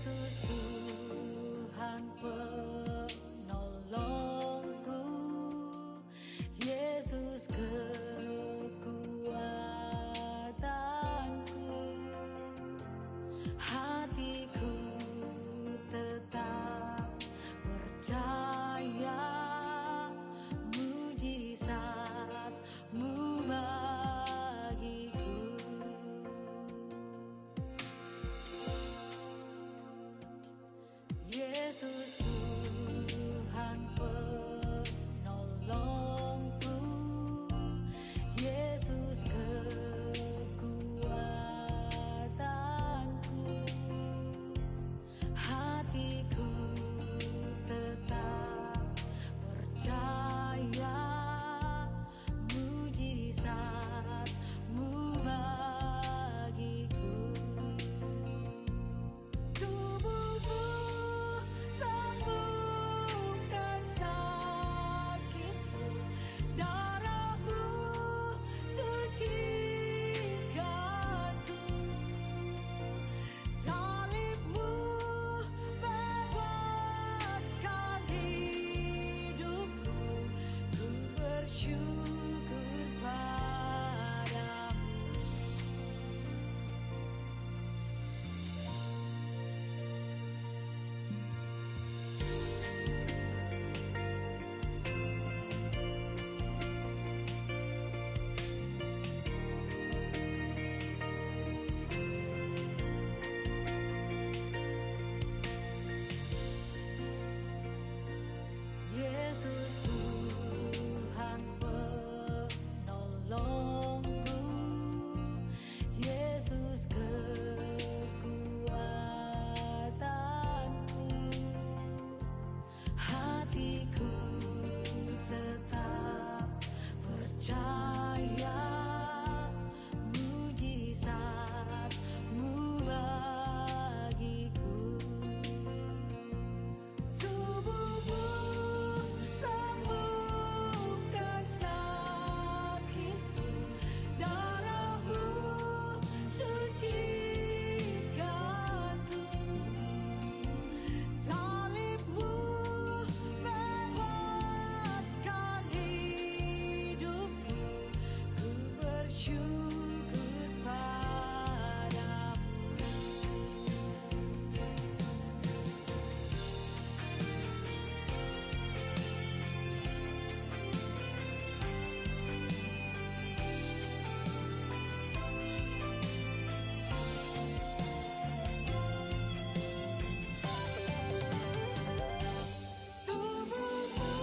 Yesus Tuhan penolongku, Yesus kekuatanku, hatiku tetap percaya mujizat-Mu bagiku. Yesus Tuhan penolongku, Yesus kekuatanku, hatiku tetap percaya mujizat-Mu bagiku. Tubuhku sembuhkan sakitku, darah-Mu sucikanku, salib-Mu bebaskan hidupku, ku bersyukur padamu. Yesus Tuhan penolongku, Yesus kekuatanku, hatiku tetap percaya mujizat-Mu bagiku. Tubuhku sembuhkan sakitku, darah-Mu sucikanku, salib-Mu bebaskan hidupku, ku bersyukur padamu. Tubuhku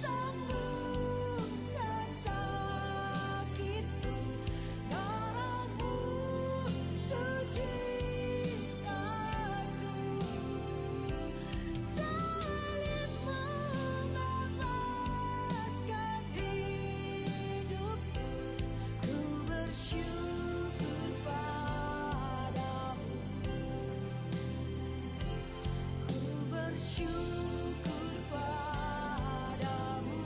sembuhkan sakitku, darah-Mu sucikanku, salib-Mu bebaskan hidupku, ku bersyukur padamu, ku bersyukur padamu,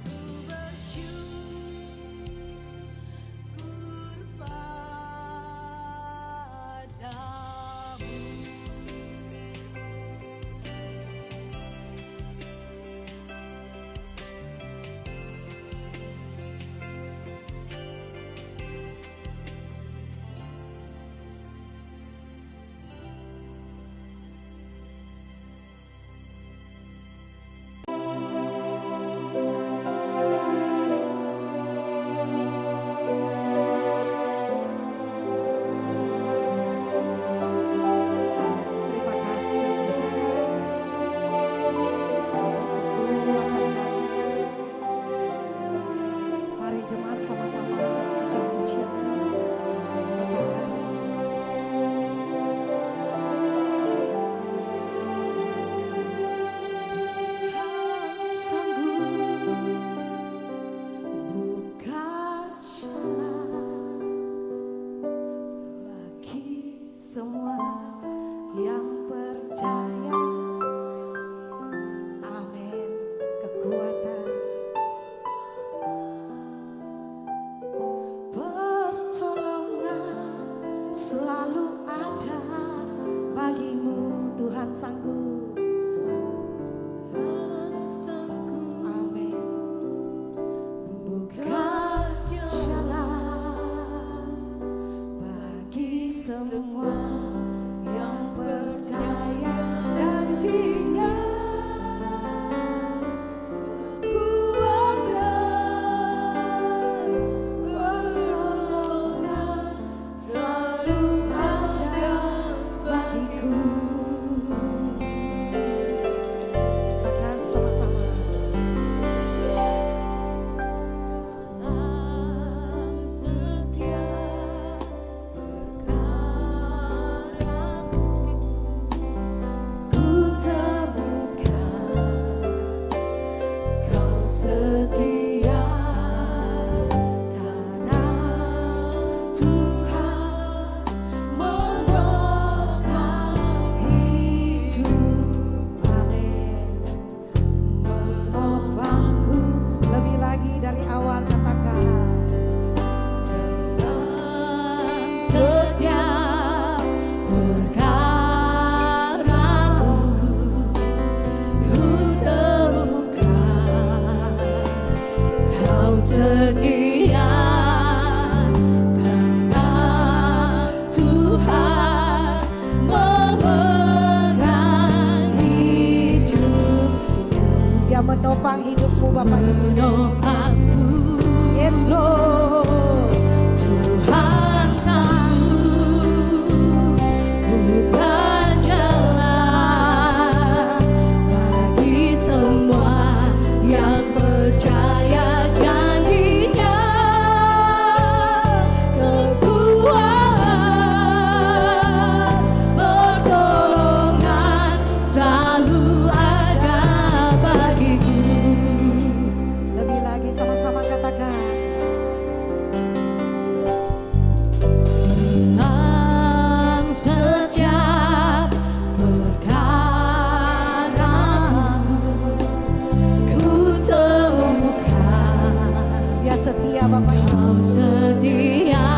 ku bersyukur padamu. Terima kasih kekuatan kami Yesus. Mari jemaat sama-sama angkat pujian, katakan Tuhan sanggup buka jalan bagi semua yang percaya. Amin. Kekuatan, pertolongan selalu semua yang percaya janjinya. Kekuatan, pertolongan selalu ada bagiku. Katakan sama-sama. Setia perkaraku, ku temukan kau setia, tanah Tuhan menopang hidup. Amin. Menopangku. Lebih lagi dari awal katakan. Setiap perkaraku, ku temukan kau setia, tangan Tuhan memegang hidupku. Dia menopang hidupmu Bapak Ibu. Menopangku. Yes Lord. Tuhan sanggup buka jalan bagi semua yang percaya janjinya. Kekuatan, pertolongan selalu ada bagiku. Lebih lagi sama-sama katakan. Dalam setiap perkaraku, ku temukan Dia setia Bapak Ibu. Kau setia,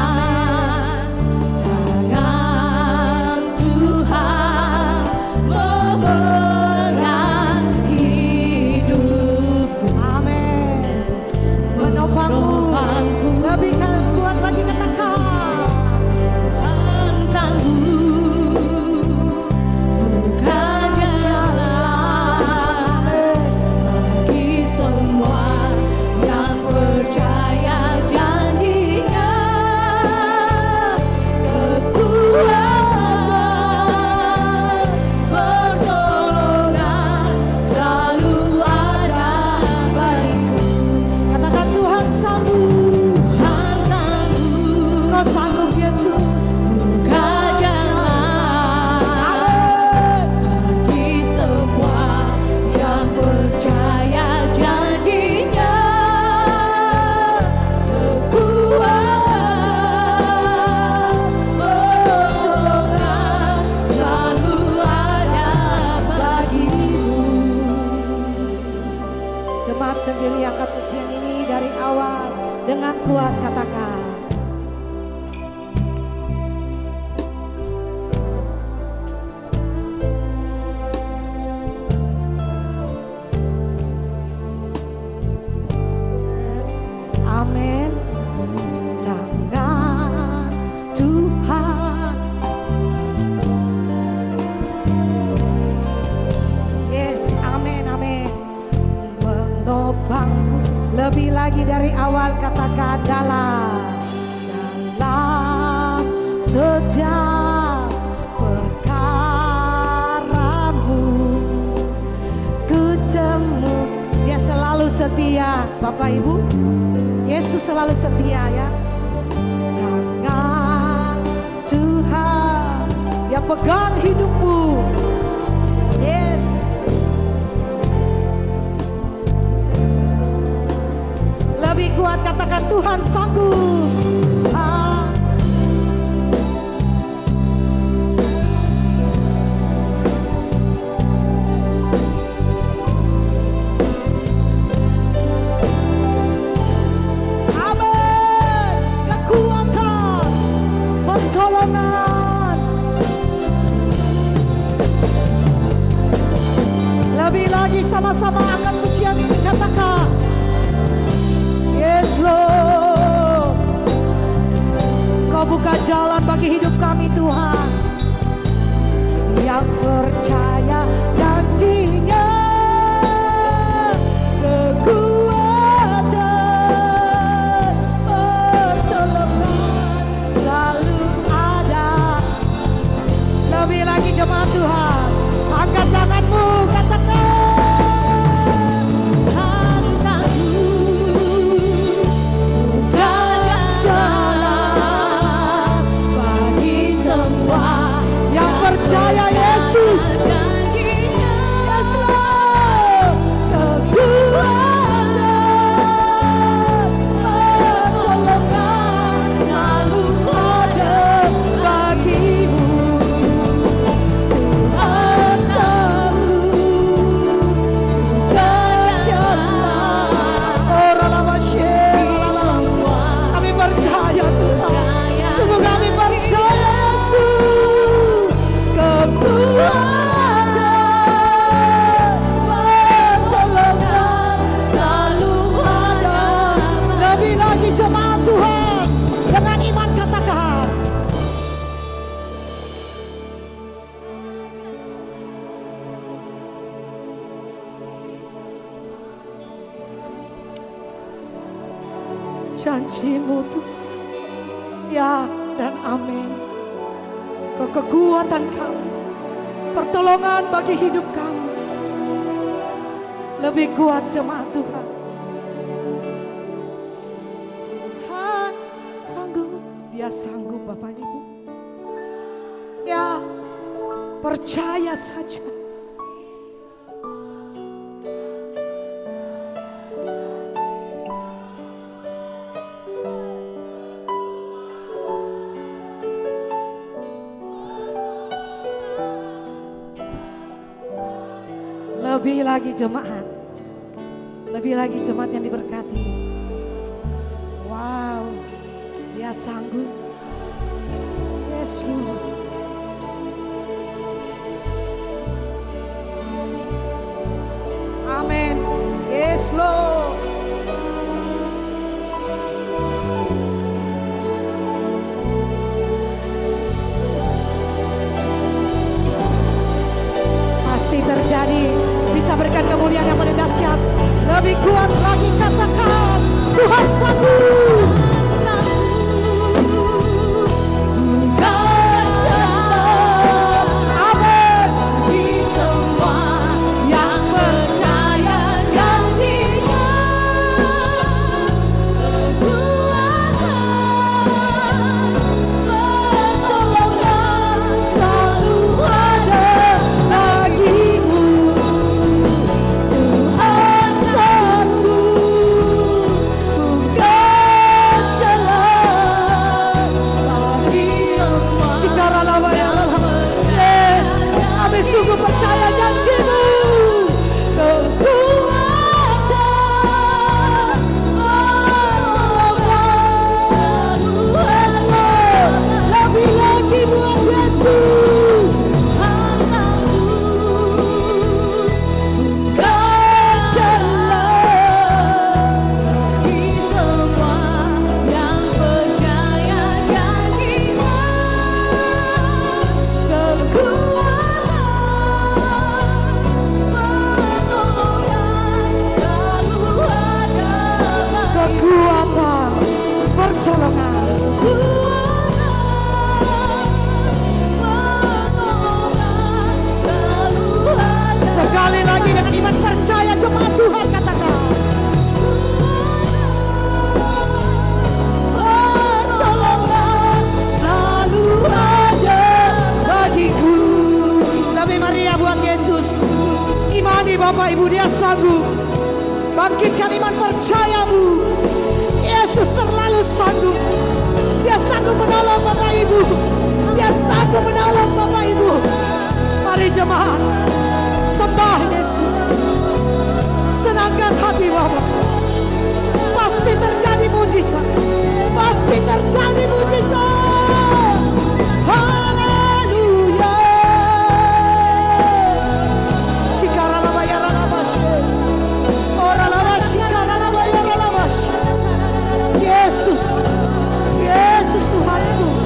tangan Tuhan memegang hidupku. Amin. Menopangku. Lebih kuat lagi katakan. Tuhan sanggup buka jalan bagi semua yang percaya janjinya. Kekuatan, pertolongan selalu ada bagiku. Katakan Tuhan sanggup. Tuhan sanggup. Kau sanggup Yesus. Buka jalan bagi semua yang percaya janjinya. Kekuatan, pertolongan selalu ada bagimu. Jemaat sendiri angkat pujian ini dari awal dengan kuat katakan. Amin. Tangan Tuhan. Yes, amin, amin. Menopangku. Lebih lagi dari awal katakan dalam setiap perkaramu, ku temu. Dia selalu setia Bapak Ibu. Yesus selalu setia ya. Tangan Tuhan yang pegang hidupmu. Yes. Lebih kuat katakan Tuhan sanggup. Pertolongan. Lebih lagi sama-sama angkat pujian ini katakan. Yes Lord. Kau Engkau buka jalan bagi hidup kami Tuhan. Yang percaya janji-Nya, kekuatan, pertolongan selalu ada. Lebih lagi jemaat Tuhan, angkat tanganmu, katakan hartaku buka jalan bagi semua yang percaya Yesus. Janji-Mu Tuhan, ya dan amin. Kekuatan kami, pertolongan bagi hidup kami. Lebih kuat jemaat Tuhan. Tuhan sanggup, Dia sanggup Bapak Ibu. Ya, percaya saja. Lebih lagi jemaat, lebih lagi jemaat yang diberkati. Wow, Dia sanggup. Yes Lord. Amin. Yes Lord. Pasti terjadi. Bisa berikan kemuliaan yang paling dahsyat. Lebih kuat lagi, katakan Tuhan sanggup. Amin. Di semua yang percaya janji-Nya, kekuatan, pertolongan selalu ada bagimu. Sungguh percaya janji-Mu, kekuatan, pertolongan, lebih lagi buat Yesus. Hartaku buka jalan bagi semua yang percaya janji-Nya, kekuatan, pertolongan, sekali lagi dengan iman percaya jemaat Tuhan katakan pertolongan selalu ada bagiku. Lebih meriah buat Yesus. Imani Bapak Ibu, Dia sanggup. Bangkitkan iman percayamu. Yesus terlalu sanggup. Dia sanggup menolong Bapak Ibu. Dia sanggup menolong Bapak Ibu. Mari jemaat, sembah Yesus. Senangkan hati Bapak. Pasti terjadi mujizat. Pasti terjadi mujizat. Haleluya. Yesus, Yesus Tuhanku.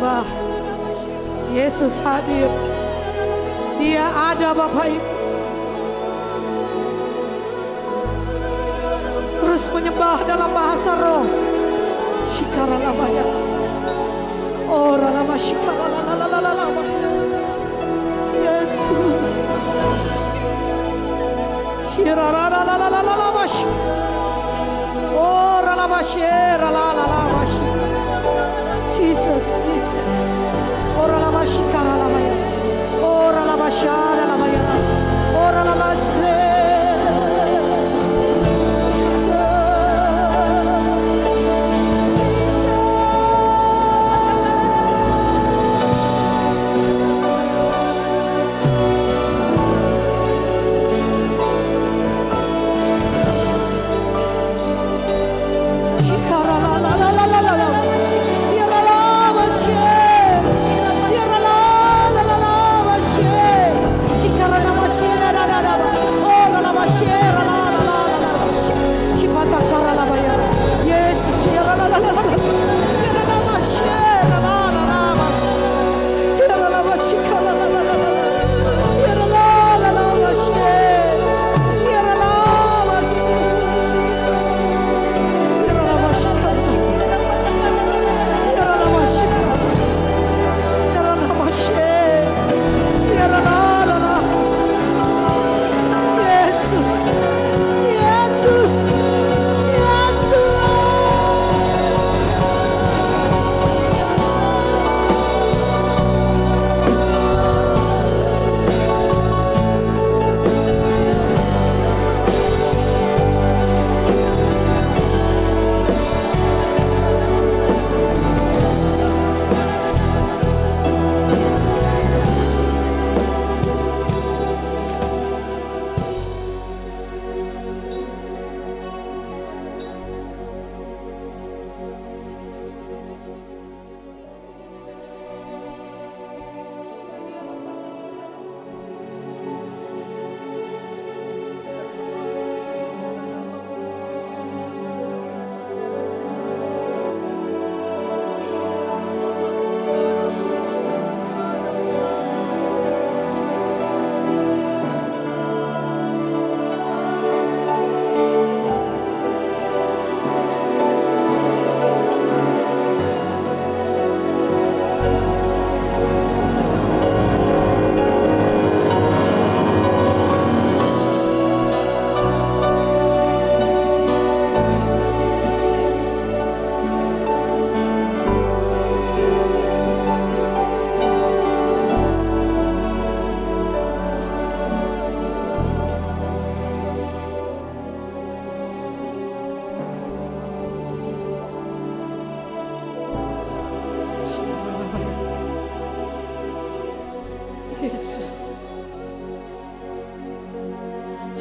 menyembah. Yesus hadir. Dia ada Bapak Ibu. Terus menyembah dalam bahasa roh. Shikaralamaya. Oh ralama shikaralalalalalama. Yesus. Shiraralalalalalalama. Oh ralama shiralalalama. Jesus, Jesus. Oh ralama shikaralamaya. Oh ralama sharalamaya. Oh ralama shiralalalama.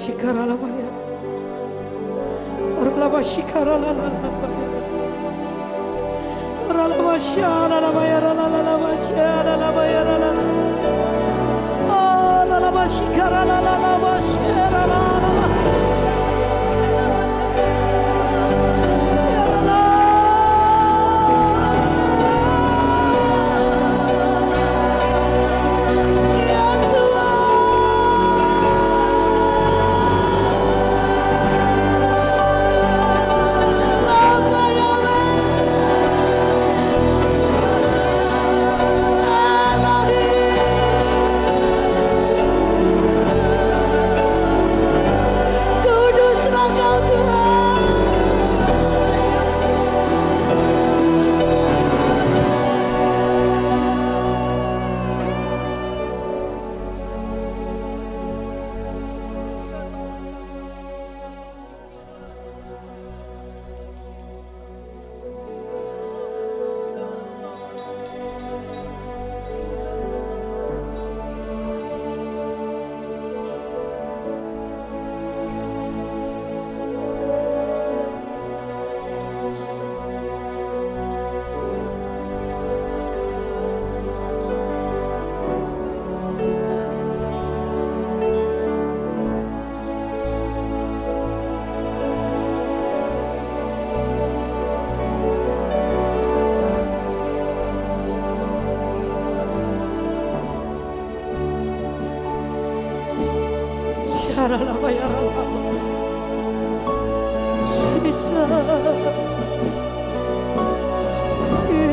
Shikaralamaya. Orlama shikaralalabaya. Orlama sharalamaya ralalama sharalamaya ralalama. Orlama shikaralalama sharalalama.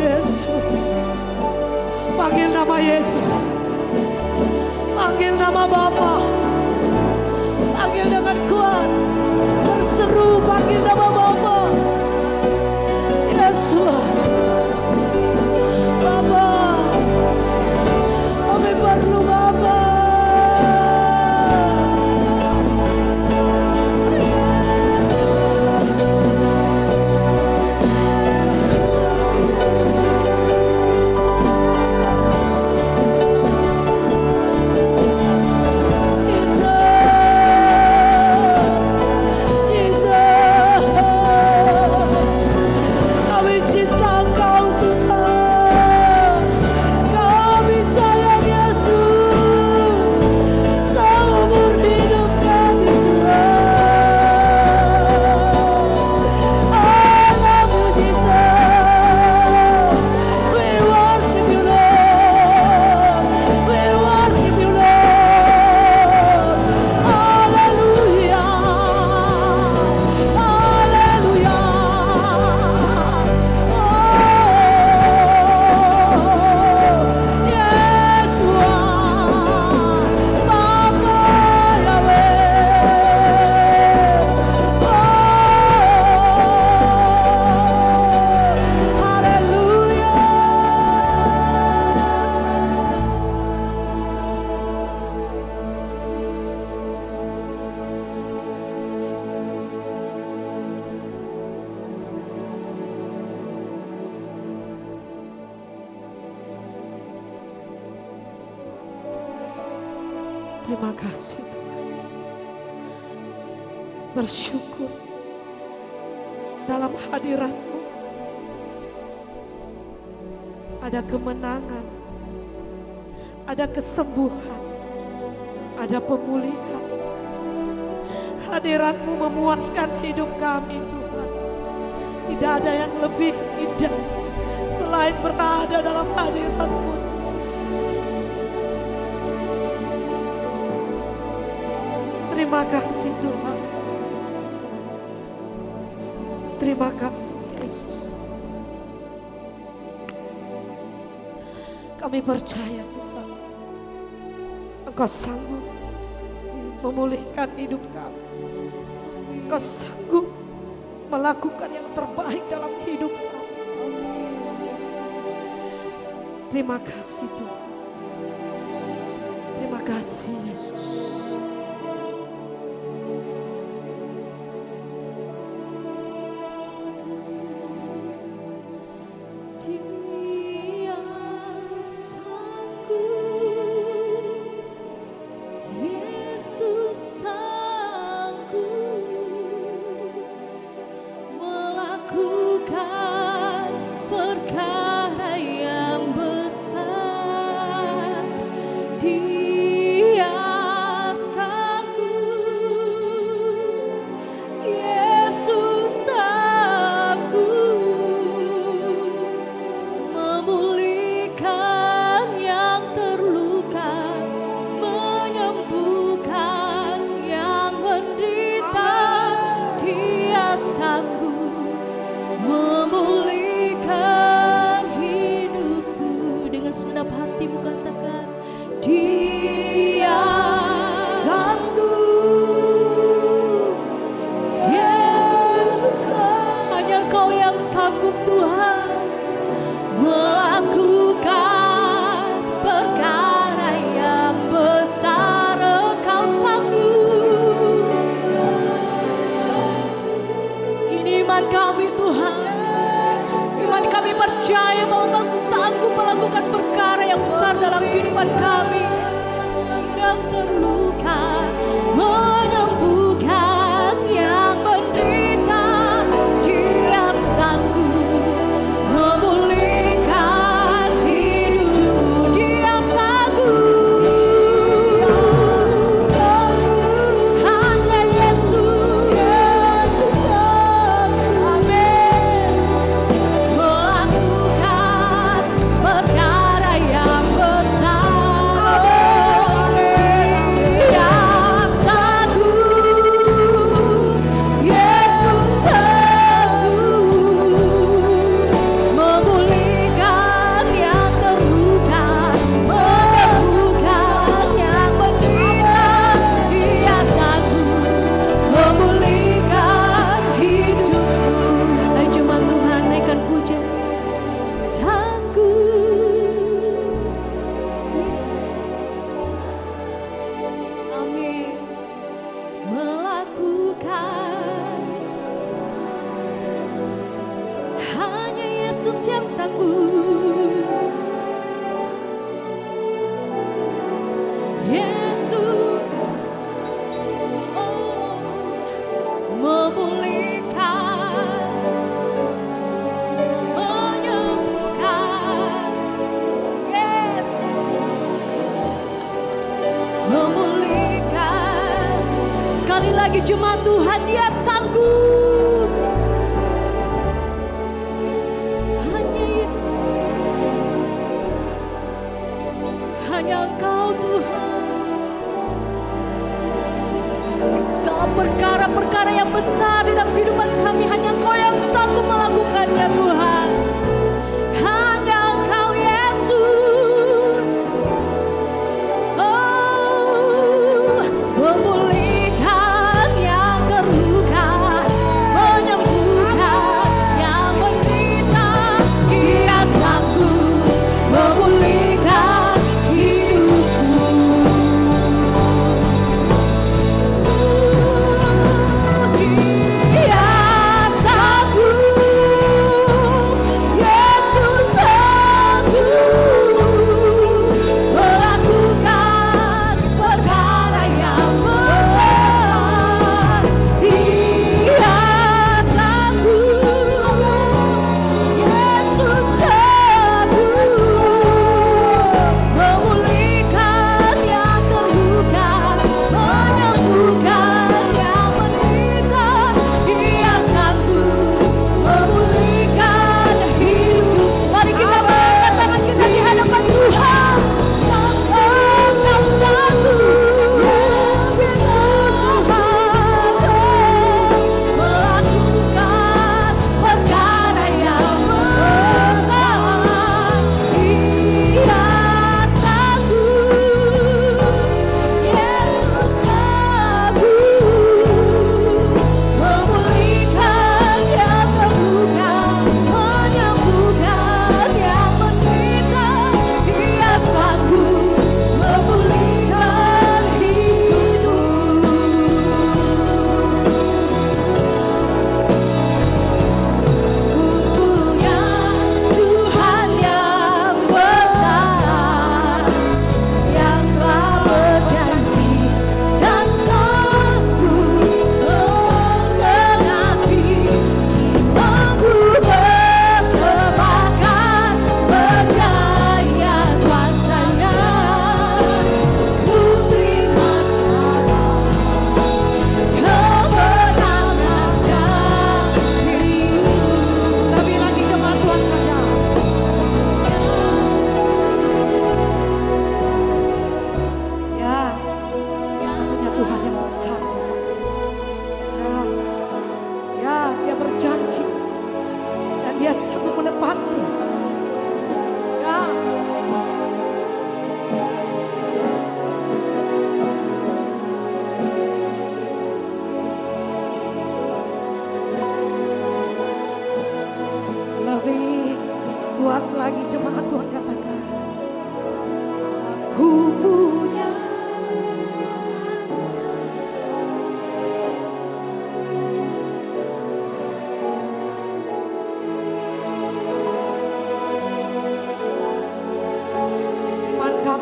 Yesus, panggil nama Yesus, panggil nama Bapa, panggil dengan kuat, berseru panggil nama Bapa. Yesus, Bapa, kami perlu Bapa. Terima kasih Tuhan. Bersyukur dalam hadirat-Mu ada kemenangan, ada kesembuhan, ada pemulihan. Hadirat-Mu memuaskan hidup kami Tuhan. Tidak ada yang lebih indah selain berada dalam hadirat-Mu Tuhan. Terima kasih Tuhan. Terima kasih Yesus. Kami percaya Tuhan, Engkau sanggup memulihkan hidup kami. Engkau sanggup melakukan yang terbaik dalam hidup kami. Terima kasih Tuhan. Terima kasih Yesus. Sekali lagi jemaat Tuhan, Dia sanggup. Hanya Yesus, hanya Engkau Tuhan. Segala perkara-perkara yang besar di dalam kehidupan kami, hanya Engkau yang sanggup melakukannya Tuhan. Hanya Engkau Yesus. Oh, memulihkan yang terluka, menyembuhkan yang menderita. Dia sanggup memulihkan hidupku. Dia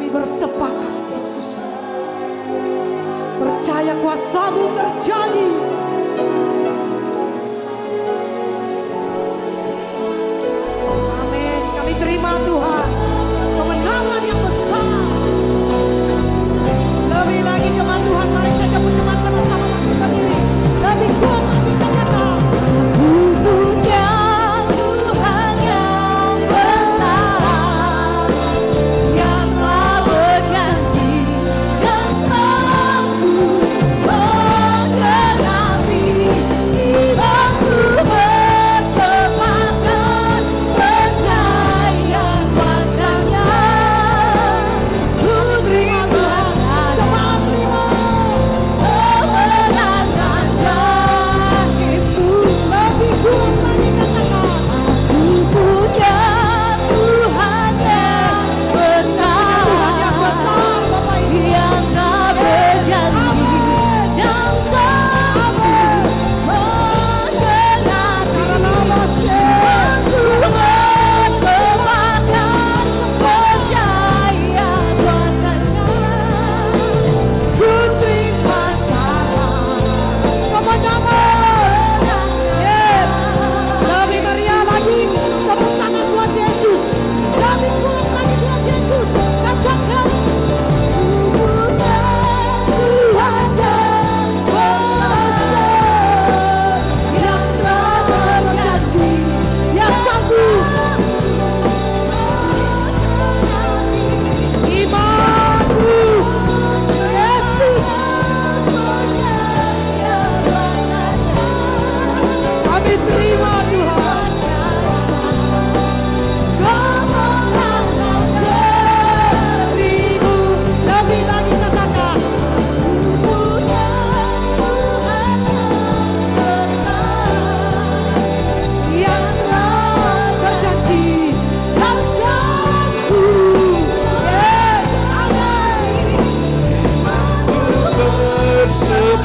bersepakat Yesus, percaya kuasa-Mu terjadi. Amin. Kami terima Tuhan kemenangan yang besar. Lebih lagi jemaat Tuhan, mari saja pun jemaat sama-sama bangkit berdiri. Lebih kuat lagi katakan, aku punya Tuhan yang besar, yang telah berjanji dan sanggup menggenapi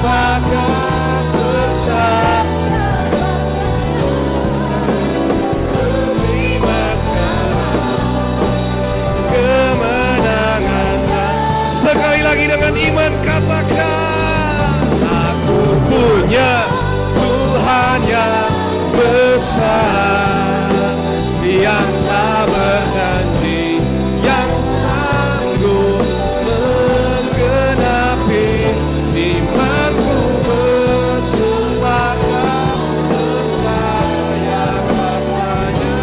sepakat percaya. Terima sekarang kemenangan. Sekali lagi dengan iman katakan, aku punya Tuhan yang besar, yang tak berjanji, yang sanggup menggenapi imanku, bersepakat percaya kuasanya.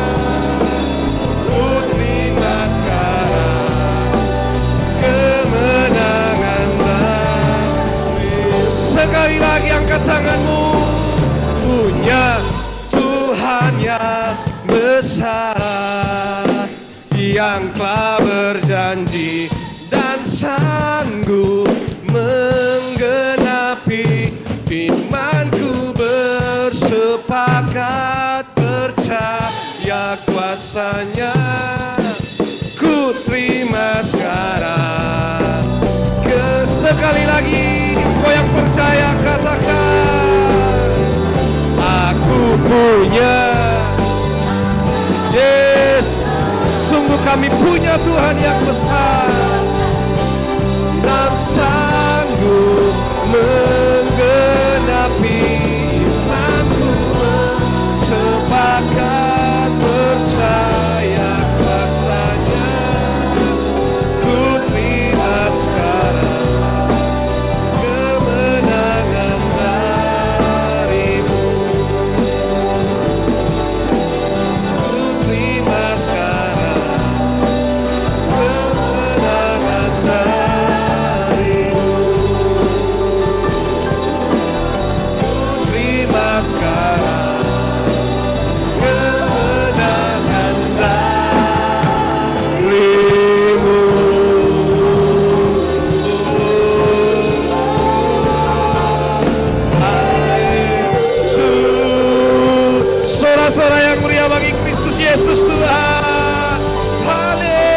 Ku terima sekarang kemenangan dari. Sekali lagi angkat tanganmu. Punya Tuhan yang besar, yang telah berjanji dan sanggup menggenapi imanku, bersepakat percaya kuasanya. Ku terima sekarang. Sekali lagi, kau yang percaya katakan, aku punya. Yes, sungguh kami punya Tuhan yang besar dan sanggup menggenapi imanku, sepakat percaya kuasanya. Ku terima sekarang kemenangan darimu. Ku terima sekarang kemenangan darimu. Ku terima sekarang kemenangan darimu. Sorak-sorak yang meriah bagi Kristus Yesus Tuhan. Haleluya.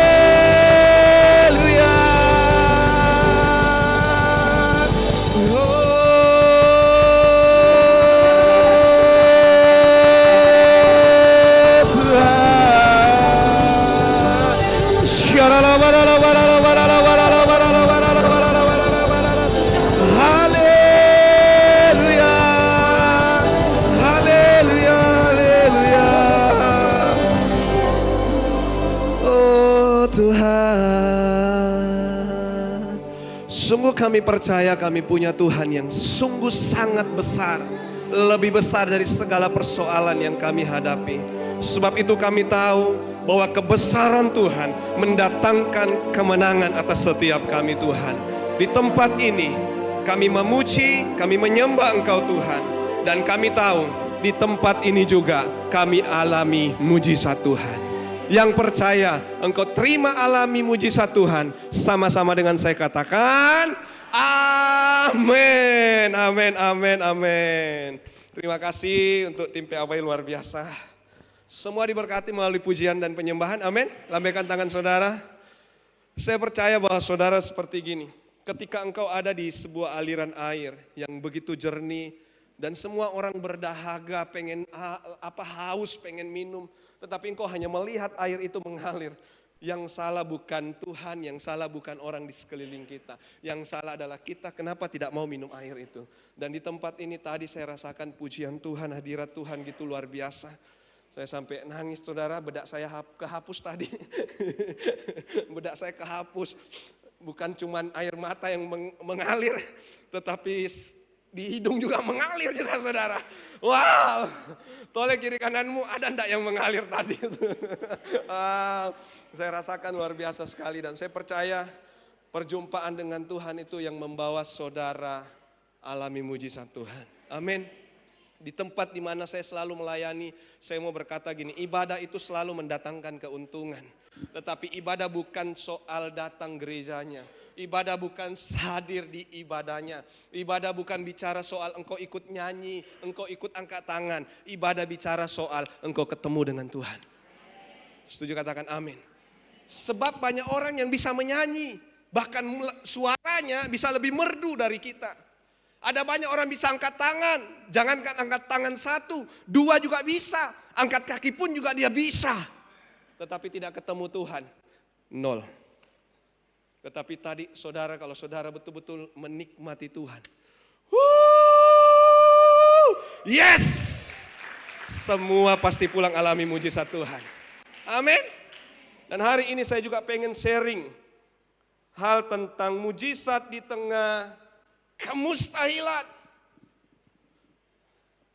Oh Tuhan. Haleluya. Haleluya. Haleluya. Oh Tuhan, sungguh kami percaya kami punya Tuhan yang sungguh sangat besar, lebih besar dari segala persoalan yang kami hadapi. Sebab itu kami tahu bahwa kebesaran Tuhan mendatangkan kemenangan atas setiap kami Tuhan. Di tempat ini kami memuji, kami menyembah Engkau Tuhan. Dan kami tahu di tempat ini juga kami alami mujizat Tuhan. Yang percaya engkau terima alami mujizat Tuhan, sama-sama dengan saya katakan amin, amin, amin, amin. Terima kasih untuk tim PAW luar biasa. Semua diberkati melalui pujian dan penyembahan, amin. Lambaikan tangan saudara. Saya percaya bahwa saudara seperti gini, ketika engkau ada di sebuah aliran air yang begitu jernih, dan semua orang berdahaga, pengen haus, pengen minum, tetapi engkau hanya melihat air itu mengalir. Yang salah bukan Tuhan, yang salah bukan orang di sekeliling kita. Yang salah adalah kita, kenapa tidak mau minum air itu. Dan di tempat ini tadi saya rasakan pujian Tuhan, hadirat Tuhan gitu luar biasa. Saya sampai nangis saudara, bedak saya kehapus tadi. Bedak saya kehapus. Bukan cuman air mata yang mengalir, tetapi di hidung juga mengalir juga saudara. Wow, toleh kiri kananmu ada enggak yang mengalir tadi? Saya rasakan luar biasa sekali dan saya percaya perjumpaan dengan Tuhan itu yang membawa saudara alami mujizat Tuhan. Amin. Di tempat di mana saya selalu melayani, saya mau berkata gini, ibadah itu selalu mendatangkan keuntungan. Tetapi ibadah bukan soal datang gerejanya. Ibadah bukan hadir di ibadahnya. Ibadah bukan bicara soal engkau ikut nyanyi, engkau ikut angkat tangan. Ibadah bicara soal engkau ketemu dengan Tuhan. Setuju katakan amin. Sebab banyak orang yang bisa menyanyi, bahkan suaranya bisa lebih merdu dari kita. Ada banyak orang bisa angkat tangan. Jangankan angkat tangan 1, 2 juga bisa. Angkat kaki pun juga dia bisa. Tetapi tidak ketemu Tuhan, 0. Tetapi tadi saudara, kalau saudara betul-betul menikmati Tuhan. Yes! Semua pasti pulang alami mujizat Tuhan. Amin. Dan hari ini saya juga pengen sharing hal tentang mujizat di tengah kemustahilan.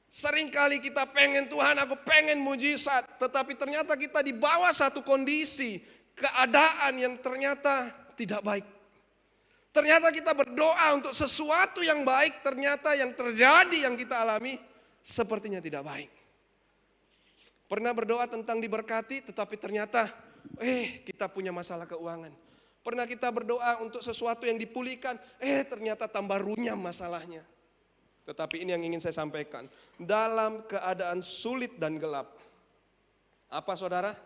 Seringkali kita pengen, Tuhan aku pengen mujizat. Tetapi ternyata kita di bawah satu kondisi, keadaan yang ternyata tidak baik. Ternyata kita berdoa untuk sesuatu yang baik, ternyata yang terjadi yang kita alami sepertinya tidak baik. Pernah berdoa tentang diberkati, tetapi ternyata kita punya masalah keuangan. Pernah kita berdoa untuk sesuatu yang dipulihkan, ternyata tambah runyam masalahnya. Tetapi ini yang ingin saya sampaikan. Dalam keadaan sulit dan gelap, apa saudara?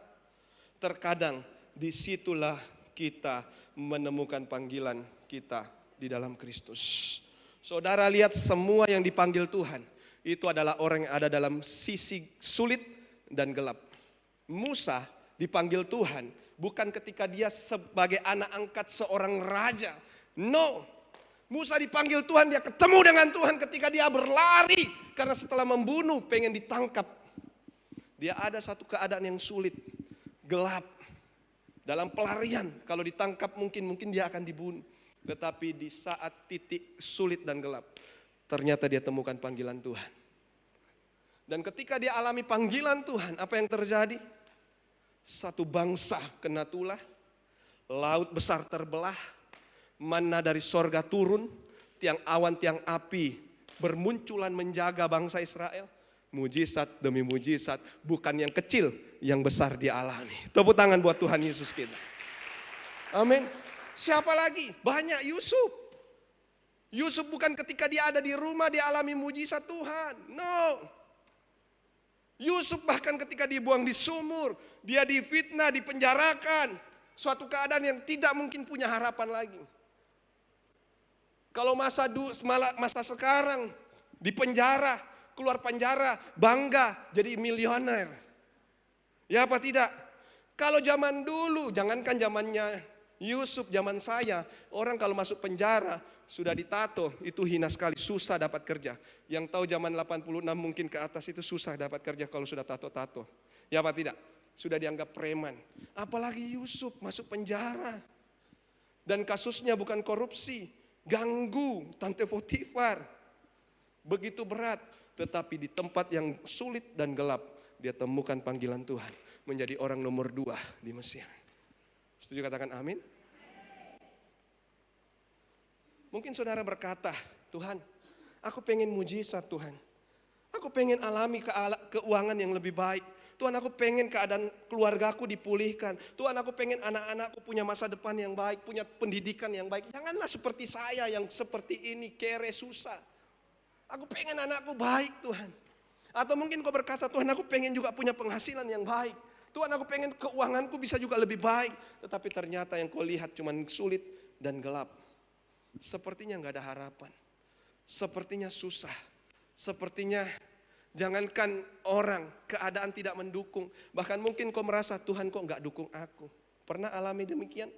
Terkadang disitulah kita menemukan panggilan kita di dalam Kristus. Saudara lihat semua yang dipanggil Tuhan, itu adalah orang yang ada dalam sisi sulit dan gelap. Musa dipanggil Tuhan bukan ketika dia sebagai anak angkat seorang raja. No. Musa dipanggil Tuhan, dia ketemu dengan Tuhan ketika dia berlari. Karena setelah membunuh pengen ditangkap. Dia ada satu keadaan yang sulit, gelap. Dalam pelarian, kalau ditangkap mungkin dia akan dibunuh. Tetapi di saat titik sulit dan gelap, ternyata dia temukan panggilan Tuhan. Dan ketika dia alami panggilan Tuhan, apa yang terjadi? Satu bangsa kena tulah, laut besar terbelah, manna dari sorga turun, tiang awan, tiang api bermunculan menjaga bangsa Israel. Mujizat demi mujizat, bukan yang kecil, yang besar dialami. Tepuk tangan buat Tuhan Yesus kita. Amin. Siapa lagi? Banyak. Yusuf. Yusuf bukan ketika dia ada di rumah dia alami mujizat Tuhan. No. Yusuf bahkan ketika dibuang di sumur, dia difitnah, dipenjarakan. Suatu keadaan yang tidak mungkin punya harapan lagi. Kalau masa sekarang di penjara, keluar penjara, bangga jadi milioner. Ya apa tidak? Kalau zaman dulu, jangankan zamannya Yusuf, zaman saya, orang kalau masuk penjara sudah ditato, itu hina sekali, susah dapat kerja. Yang tahu zaman 86 mungkin ke atas itu susah dapat kerja kalau sudah tato-tato. Ya apa tidak? Sudah dianggap preman. Apalagi Yusuf masuk penjara. Dan kasusnya bukan korupsi, ganggu Tante Potifar. Begitu berat, tetapi di tempat yang sulit dan gelap, dia temukan panggilan Tuhan. Menjadi orang nomor 2 di Mesir. Setuju katakan amin? Mungkin saudara berkata, Tuhan, aku pengen mujizat Tuhan. Aku pengen alami keuangan yang lebih baik. Tuhan, aku pengen keadaan keluargaku dipulihkan. Tuhan, aku pengen anak-anakku punya masa depan yang baik, punya pendidikan yang baik. Janganlah seperti saya yang seperti ini, kere, susah. Aku pengen anakku baik Tuhan. Atau mungkin kau berkata, Tuhan, aku pengen juga punya penghasilan yang baik. Tuhan, aku pengen keuanganku bisa juga lebih baik. Tetapi ternyata yang kau lihat cuma sulit dan gelap. Sepertinya gak ada harapan. Sepertinya susah. Sepertinya jangankan orang, keadaan tidak mendukung. Bahkan mungkin kau merasa, Tuhan kok gak dukung aku. Pernah alami demikian?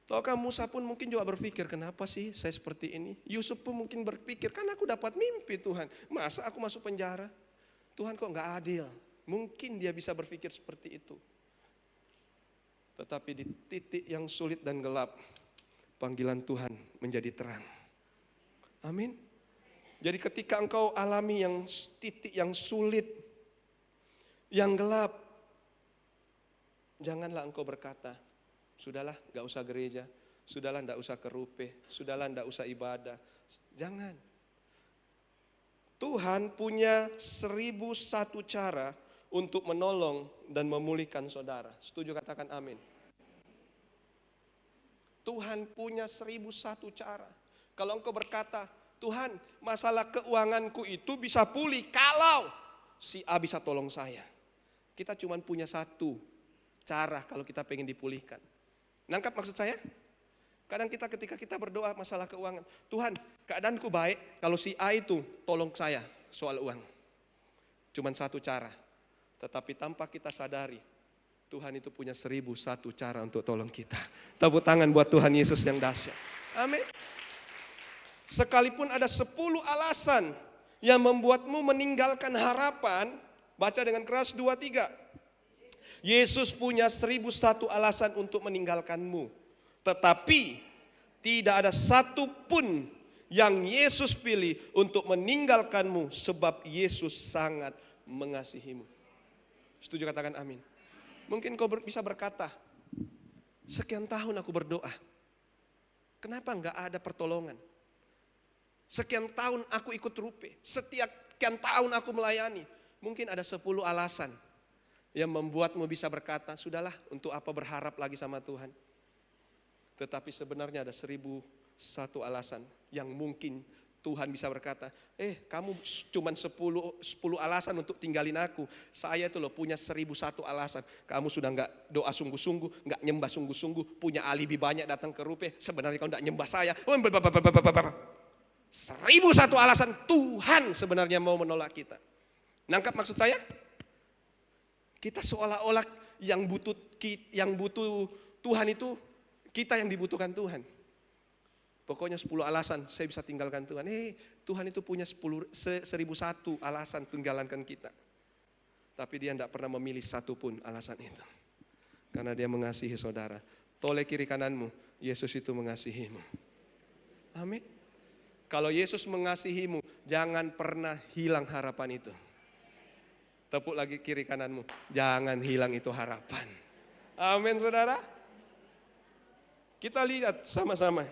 Tahukah Musa pun mungkin juga berpikir, kenapa sih saya seperti ini? Yusuf pun mungkin berpikir, kan aku dapat mimpi Tuhan. Masa aku masuk penjara? Tuhan kok gak adil? Mungkin dia bisa berpikir seperti itu. Tetapi di titik yang sulit dan gelap, panggilan Tuhan menjadi terang. Amin. Jadi ketika engkau alami yang titik yang sulit, yang gelap, janganlah engkau berkata, sudahlah gak usah gereja, sudahlah gak usah kerupe, sudahlah gak usah ibadah. Jangan. Tuhan punya 1001 cara untuk menolong dan memulihkan saudara. Setuju katakan amin. Tuhan punya 1001 cara. Kalau engkau berkata, Tuhan masalah keuanganku itu bisa pulih kalau si A bisa tolong saya. Kita cuma punya satu cara kalau kita pengen dipulihkan. Nangkap maksud saya? Kadang ketika kita berdoa masalah keuangan, Tuhan keadaanku baik, kalau si A itu tolong saya soal uang. Cuman satu cara, tetapi tanpa kita sadari, Tuhan itu punya 1001 cara untuk tolong kita. Tepuk tangan buat Tuhan Yesus yang dahsyat. Amin. Sekalipun ada 10 alasan yang membuatmu meninggalkan harapan, baca dengan keras 2-3. Yesus punya 1001 alasan untuk meninggalkanmu. Tetapi tidak ada satu pun yang Yesus pilih untuk meninggalkanmu sebab Yesus sangat mengasihimu. Setuju, katakan amin. Mungkin kau bisa berkata, sekian tahun aku berdoa, kenapa enggak ada pertolongan? Sekian tahun aku ikut rupe, sekian tahun aku melayani. Mungkin ada 10 alasan yang membuatmu bisa berkata, sudahlah, untuk apa berharap lagi sama Tuhan. Tetapi sebenarnya ada 1001 alasan yang mungkin Tuhan bisa berkata, kamu cuma 10 alasan untuk tinggalin aku. Saya itu loh punya 1001 alasan. Kamu sudah enggak doa sungguh-sungguh, enggak nyembah sungguh-sungguh, punya alibi banyak datang ke rupe. Sebenarnya kau enggak nyembah saya. 1001 alasan Tuhan sebenarnya mau menolak kita. Nangkap maksud saya? Kita seolah-olah yang butuh Tuhan itu kita yang dibutuhkan Tuhan. Pokoknya 10 alasan saya bisa tinggalkan Tuhan. Tuhan itu punya 1001 alasan tinggalkan kita. Tapi dia tidak pernah memilih satu pun alasan itu. Karena dia mengasihi saudara. Toleh kiri kananmu, Yesus itu mengasihimu. Amin. Kalau Yesus mengasihimu, jangan pernah hilang harapan itu. Tepuk lagi kiri kananmu, jangan hilang itu harapan. Amin saudara. Kita lihat sama-sama.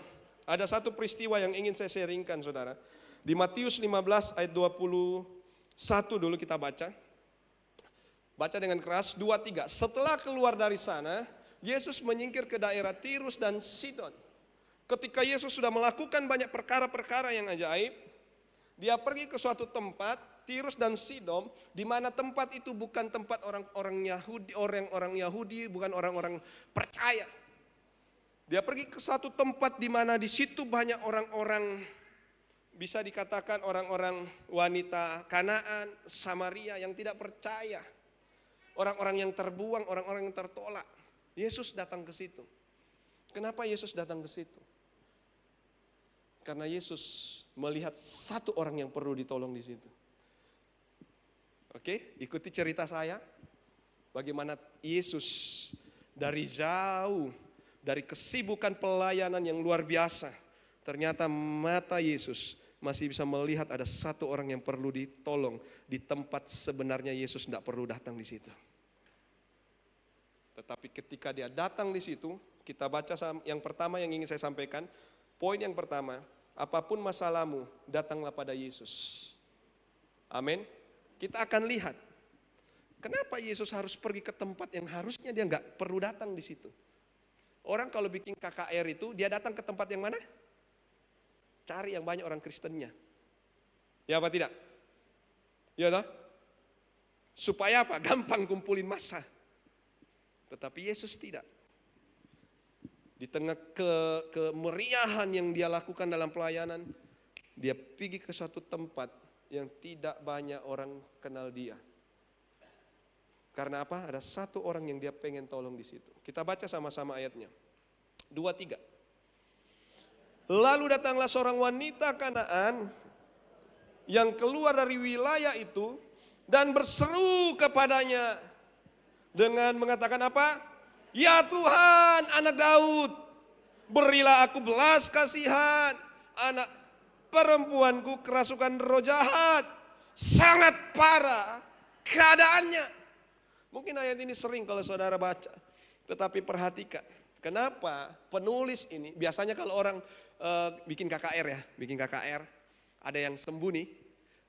Ada satu peristiwa yang ingin saya sharingkan saudara. Di Matius 15 ayat 21 dulu kita baca. Baca dengan keras, 2-3. Setelah keluar dari sana, Yesus menyingkir ke daerah Tirus dan Sidon. Ketika Yesus sudah melakukan banyak perkara-perkara yang ajaib, dia pergi ke suatu tempat, Tirus dan Sidon, di mana tempat itu bukan tempat orang-orang Yahudi, bukan orang-orang percaya. Dia pergi ke satu tempat di mana di situ banyak orang-orang, bisa dikatakan orang-orang wanita Kanaan, Samaria yang tidak percaya. Orang-orang yang terbuang, orang-orang yang tertolak. Yesus datang ke situ. Kenapa Yesus datang ke situ? Karena Yesus melihat satu orang yang perlu ditolong di situ. Oke, ikuti cerita saya. Bagaimana Yesus dari jauh, dari kesibukan pelayanan yang luar biasa, ternyata mata Yesus masih bisa melihat ada satu orang yang perlu ditolong di tempat sebenarnya Yesus tidak perlu datang di situ. Tetapi ketika dia datang di situ, kita baca yang pertama yang ingin saya sampaikan. Poin yang pertama, apapun masalahmu, datanglah pada Yesus. Amin. Kita akan lihat, kenapa Yesus harus pergi ke tempat yang harusnya dia nggak perlu datang di situ. Orang kalau bikin KKR itu, dia datang ke tempat yang mana? Cari yang banyak orang Kristennya. Ya apa tidak? Ya toh? Supaya apa? Gampang kumpulin massa. Tetapi Yesus tidak. Di tengah kemeriahan yang dia lakukan dalam pelayanan, dia pergi ke suatu tempat yang tidak banyak orang kenal dia. Karena apa? Ada satu orang yang dia pengen tolong di situ. Kita baca sama-sama ayatnya. 2-3. Lalu datanglah seorang wanita Kanaan yang keluar dari wilayah itu dan berseru kepadanya dengan mengatakan apa? Ya Tuhan, anak Daud, berilah aku belas kasihan. Anak perempuanku kerasukan roh jahat, sangat parah keadaannya. Mungkin ayat ini sering kalau saudara baca, tetapi perhatikan. Kenapa penulis ini, biasanya kalau orang bikin KKR, ada yang sembunyi,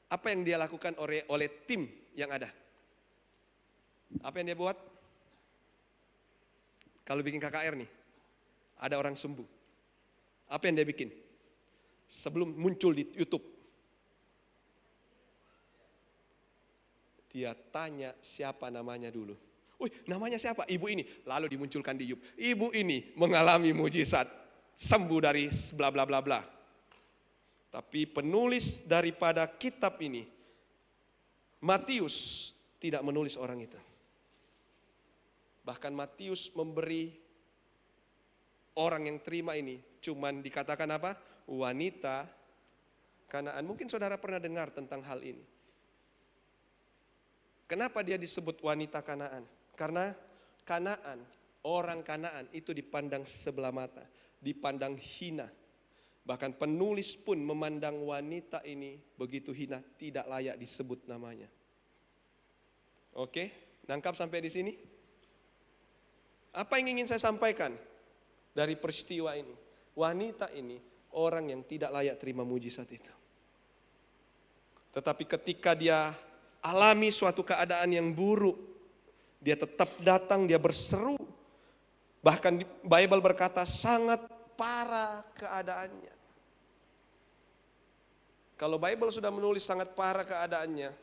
apa yang dia lakukan oleh tim yang ada? Apa yang dia buat? Kalau bikin KKR nih, ada orang sembuh. Apa yang dia bikin? Sebelum muncul di YouTube, dia tanya siapa namanya dulu. Namanya siapa? Ibu ini. Lalu dimunculkan di YouTube. Ibu ini mengalami mujizat. sembuh dari bla bla bla bla. Tapi penulis daripada kitab ini, Matius, tidak menulis orang itu. Bahkan Matius memberi orang yang terima ini cuman dikatakan apa? Wanita Kanaan. Mungkin saudara pernah dengar tentang hal ini. Kenapa dia disebut wanita Kanaan? Karena Kanaan, orang Kanaan itu dipandang sebelah mata, dipandang hina. Bahkan penulis pun memandang wanita ini begitu hina, tidak layak disebut namanya. Oke, nangkap sampai di sini? Apa yang ingin saya sampaikan dari peristiwa ini? Wanita ini orang yang tidak layak terima mujizat itu. Tetapi ketika dia alami suatu keadaan yang buruk, dia tetap datang, dia berseru. Bahkan Bible berkata sangat parah keadaannya. Kalau Bible sudah menulis sangat parah keadaannya,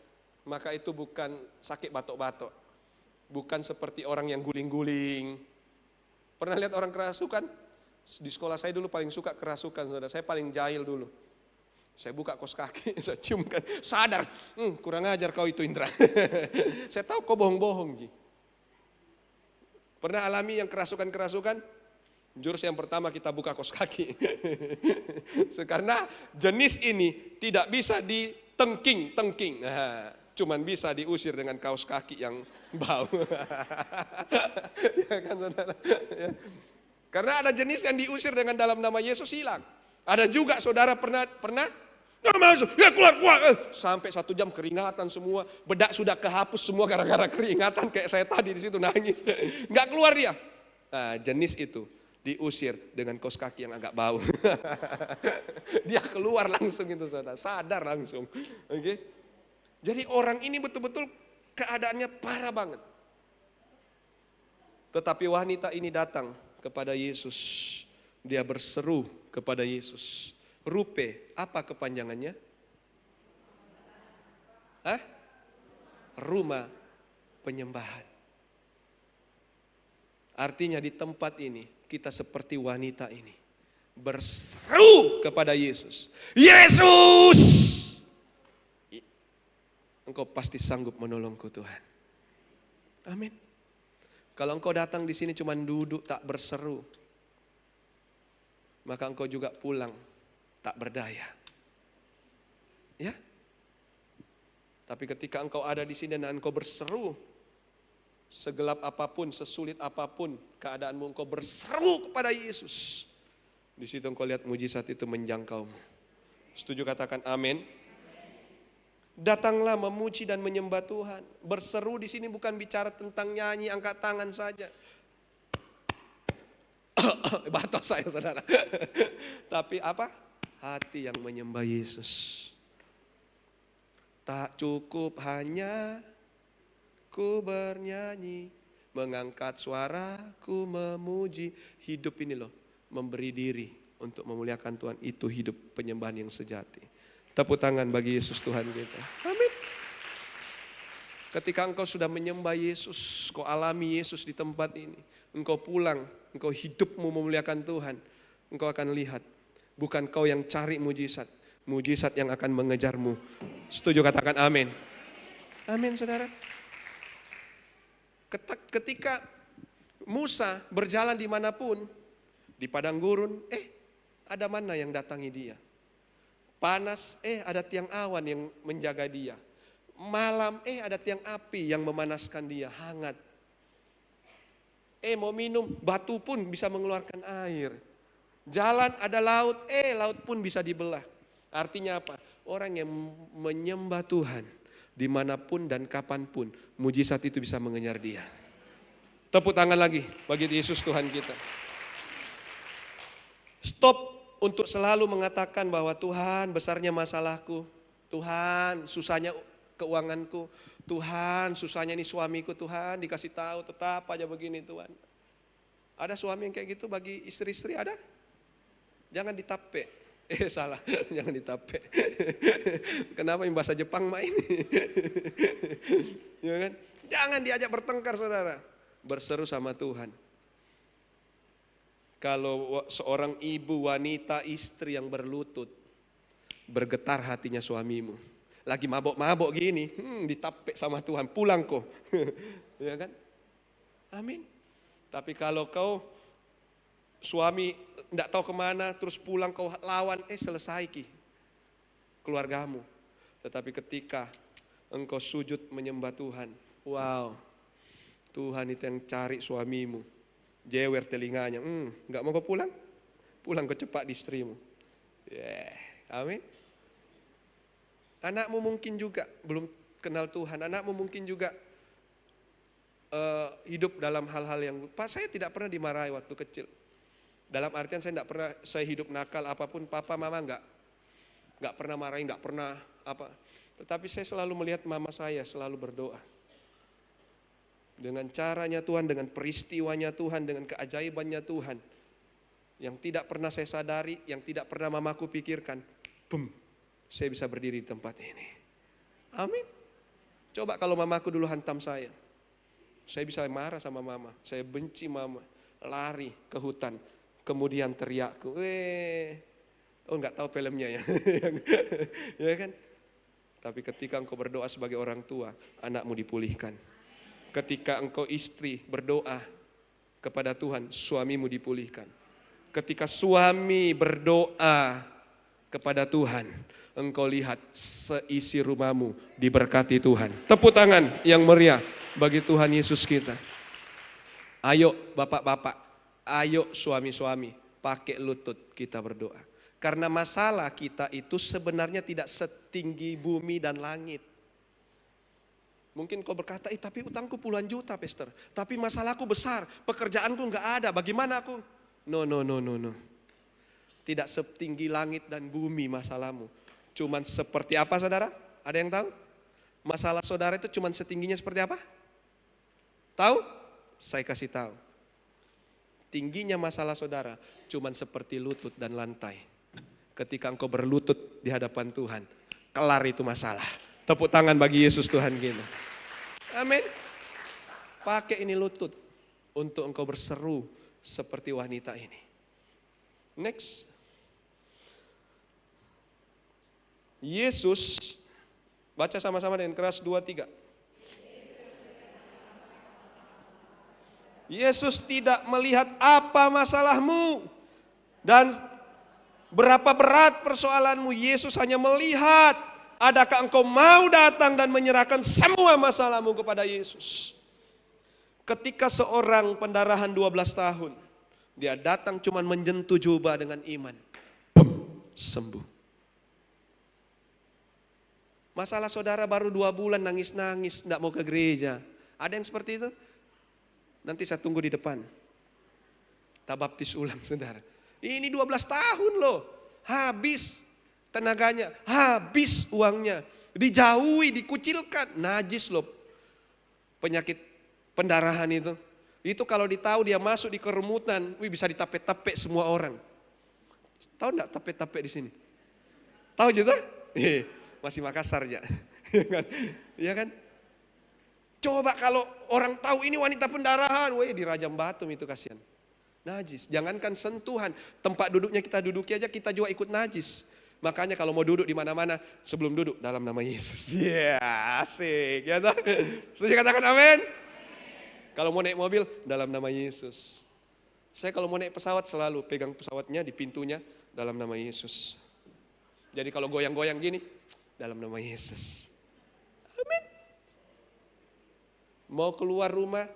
maka itu bukan sakit batuk-batuk. Bukan seperti orang yang guling-guling. Pernah lihat orang kerasukan? Di sekolah saya dulu paling suka kerasukan, saudara. Saya paling jahil dulu. Saya buka kos kaki, saya ciumkan, sadar, kurang ajar kau itu Indra. Saya tahu kau bohong-bohong. Ji. Pernah alami yang kerasukan-kerasukan? Jurus yang pertama kita buka kos kaki. Karena jenis ini tidak bisa ditengking. Nah, cuman bisa diusir dengan kaos kaki yang bau. Ya kan, saudara? Ya. Karena ada jenis yang diusir dengan dalam nama Yesus hilang. Ada juga saudara pernah nggak masuk, ya keluar. Sampai 1 jam keringatan semua, bedak sudah kehapus semua gara-gara keringatan kayak saya tadi di situ nangis. Nggak keluar dia. Nah, jenis itu diusir dengan kaos kaki yang agak bau. Dia keluar langsung itu saudara, sadar langsung. Oke. Jadi orang ini betul-betul keadaannya parah banget. Tetapi wanita ini datang kepada Yesus. Dia berseru kepada Yesus. Rupe, apa kepanjangannya? Rumah penyembahan. Artinya di tempat ini kita seperti wanita ini. Berseru kepada Yesus. Yesus! Engkau pasti sanggup menolongku Tuhan. Amin. Kalau engkau datang di sini cuma duduk tak berseru, maka engkau juga pulang tak berdaya. Ya. Tapi ketika engkau ada di sini dan engkau berseru, segelap apapun, sesulit apapun keadaanmu, engkau berseru kepada Yesus. Di situ engkau lihat mujizat itu menjangkaumu. Setuju katakan amin. Datanglah memuji dan menyembah Tuhan. Berseru di sini bukan bicara tentang nyanyi, angkat tangan saja. Batuk saya saudara. Tapi apa? Hati yang menyembah Yesus. Tak cukup hanya ku bernyanyi, mengangkat suaraku memuji. Hidup ini loh, memberi diri untuk memuliakan Tuhan. Itu hidup penyembahan yang sejati. Tepuk tangan bagi Yesus Tuhan kita. Amin. Ketika engkau sudah menyembah Yesus, kau alami Yesus di tempat ini, engkau pulang, engkau hidupmu memuliakan Tuhan, engkau akan lihat, bukan kau yang cari mujizat, mujizat yang akan mengejarmu. Setuju katakan amin. Amin saudara. Ketika Musa berjalan dimanapun, di padang gurun, ada mana yang datangi dia. Panas, ada tiang awan yang menjaga dia. Malam, ada tiang api yang memanaskan dia, hangat. Mau minum, batu pun bisa mengeluarkan air. Jalan ada laut, laut pun bisa dibelah. Artinya apa? Orang yang menyembah Tuhan, dimanapun dan kapanpun, mujizat itu bisa mengejar dia. Tepuk tangan lagi bagi Yesus Tuhan kita. Stop untuk selalu mengatakan bahwa Tuhan besarnya masalahku, Tuhan susahnya keuanganku, Tuhan susahnya ini suamiku, Tuhan dikasih tahu tetap aja begini Tuhan. Ada suami yang kayak gitu bagi istri-istri ada? Jangan ditape. Salah, jangan ditape. Kenapa yang bahasa Jepang mah ini? Ya kan? Jangan diajak bertengkar saudara. Berseru sama Tuhan. Kalau seorang ibu, wanita, istri yang berlutut, bergetar hatinya suamimu. Lagi mabok-mabok gini, ditapek sama Tuhan, pulang kok. Ya kan? Amin. Tapi kalau kau suami tidak tahu kemana, terus pulang kau lawan, selesai ki keluargamu. Tetapi ketika engkau sujud menyembah Tuhan, wow, Tuhan itu yang cari suamimu. Jewer telinganya, nggak mau kau pulang? Pulang kau cepat di istrimu. Amin. Anakmu mungkin juga belum kenal Tuhan, anakmu mungkin juga hidup dalam hal-hal yang, Pak, saya tidak pernah dimarahi waktu kecil. Dalam artian saya tidak pernah, saya hidup nakal apapun, papa mama nggak pernah marahin, nggak pernah apa. Tetapi saya selalu melihat mama saya selalu berdoa. Dengan caranya Tuhan, dengan peristiwanya Tuhan, dengan keajaibannya Tuhan, yang tidak pernah saya sadari, yang tidak pernah mamaku pikirkan, saya bisa berdiri di tempat ini. Amin. Coba kalau mamaku dulu hantam saya bisa marah sama mama, saya benci mama, lari ke hutan, kemudian teriakku, nggak tahu filmnya ya, ya kan? Tapi ketika engkau berdoa sebagai orang tua, anakmu dipulihkan. Ketika engkau istri berdoa kepada Tuhan, suamimu dipulihkan. Ketika suami berdoa kepada Tuhan, engkau lihat seisi rumahmu diberkati Tuhan. Tepuk tangan yang meriah bagi Tuhan Yesus kita. Ayo bapak-bapak, ayo suami-suami, pakai lutut kita berdoa. Karena masalah kita itu sebenarnya tidak setinggi bumi dan langit. Mungkin kau berkata, tapi utangku puluhan juta, Pastor. Tapi masalahku besar, pekerjaanku nggak ada, bagaimana aku? No. Tidak setinggi langit dan bumi masalahmu. Cuman seperti apa, saudara? Ada yang tahu? Masalah saudara itu cuman setingginya seperti apa? Tahu? Saya kasih tahu. Tingginya masalah saudara cuman seperti lutut dan lantai. Ketika engkau berlutut di hadapan Tuhan, kelar itu masalah. Tepuk tangan bagi Yesus Tuhan kita. Amin. Pakai ini lutut untuk engkau berseru seperti wanita ini. Next. Yesus, baca sama-sama dengan keras 2-3. Yesus tidak melihat apa masalahmu dan berapa berat persoalanmu. Yesus hanya melihat, adakah engkau mau datang dan menyerahkan semua masalahmu kepada Yesus. Ketika seorang pendarahan 12 tahun, dia datang cuma menyentuh jubah dengan iman, sembuh. Masalah saudara baru 2 bulan nangis-nangis, tidak mau ke gereja. Ada yang seperti itu? Nanti saya tunggu di depan. Tak baptis ulang saudara. Ini 12 tahun loh, habis tenaganya, habis uangnya, dijauhi, dikucilkan, najis loh penyakit pendarahan itu. Itu kalau ditahu dia masuk di kerumunan, bisa ditapek-tapek semua orang. Tahu enggak tapek-tapek di sini? Tahu juga? Masih Makassar ya. Iya kan? Coba kalau orang tahu ini wanita pendarahan, dirajam batu itu kasihan. Najis, jangankan sentuhan, tempat duduknya kita duduki aja kita juga ikut najis. Makanya kalau mau duduk di mana-mana, sebelum duduk dalam nama Yesus. Asik, ya toh? Setuju katakan amin? Kalau mau naik mobil, dalam nama Yesus. Saya kalau mau naik pesawat selalu pegang pesawatnya di pintunya dalam nama Yesus. Jadi kalau goyang-goyang gini, dalam nama Yesus. Amin. Mau keluar rumah,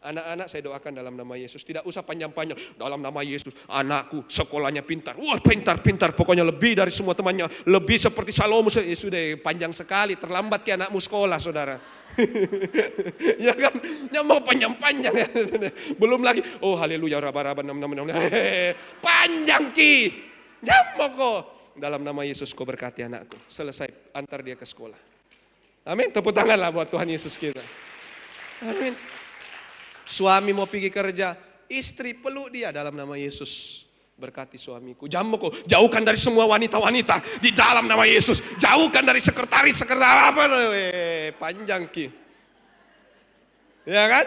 anak-anak saya doakan dalam nama Yesus. Tidak usah panjang-panjang, dalam nama Yesus. Anakku sekolahnya pintar. Wah pintar. Pokoknya lebih dari semua temannya. Lebih seperti Salomo. Ya sudah panjang sekali. Terlambat ke anakmu sekolah saudara. Ya kan? Ya mau panjang-panjang. Belum lagi. Oh haleluya. Raba-raba. Panjang ki. Nyamuk. Dalam nama Yesus kau berkati anakku. Selesai antar dia ke sekolah. Amin. Tepuk tanganlah buat Tuhan Yesus kita. Amin. Suami mau pergi kerja, istri peluk dia dalam nama Yesus. Berkati suamiku. Jamuku, jauhkan dari semua wanita-wanita di dalam nama Yesus. Jauhkan dari sekretaris apa? Panjang ki. Ya kan?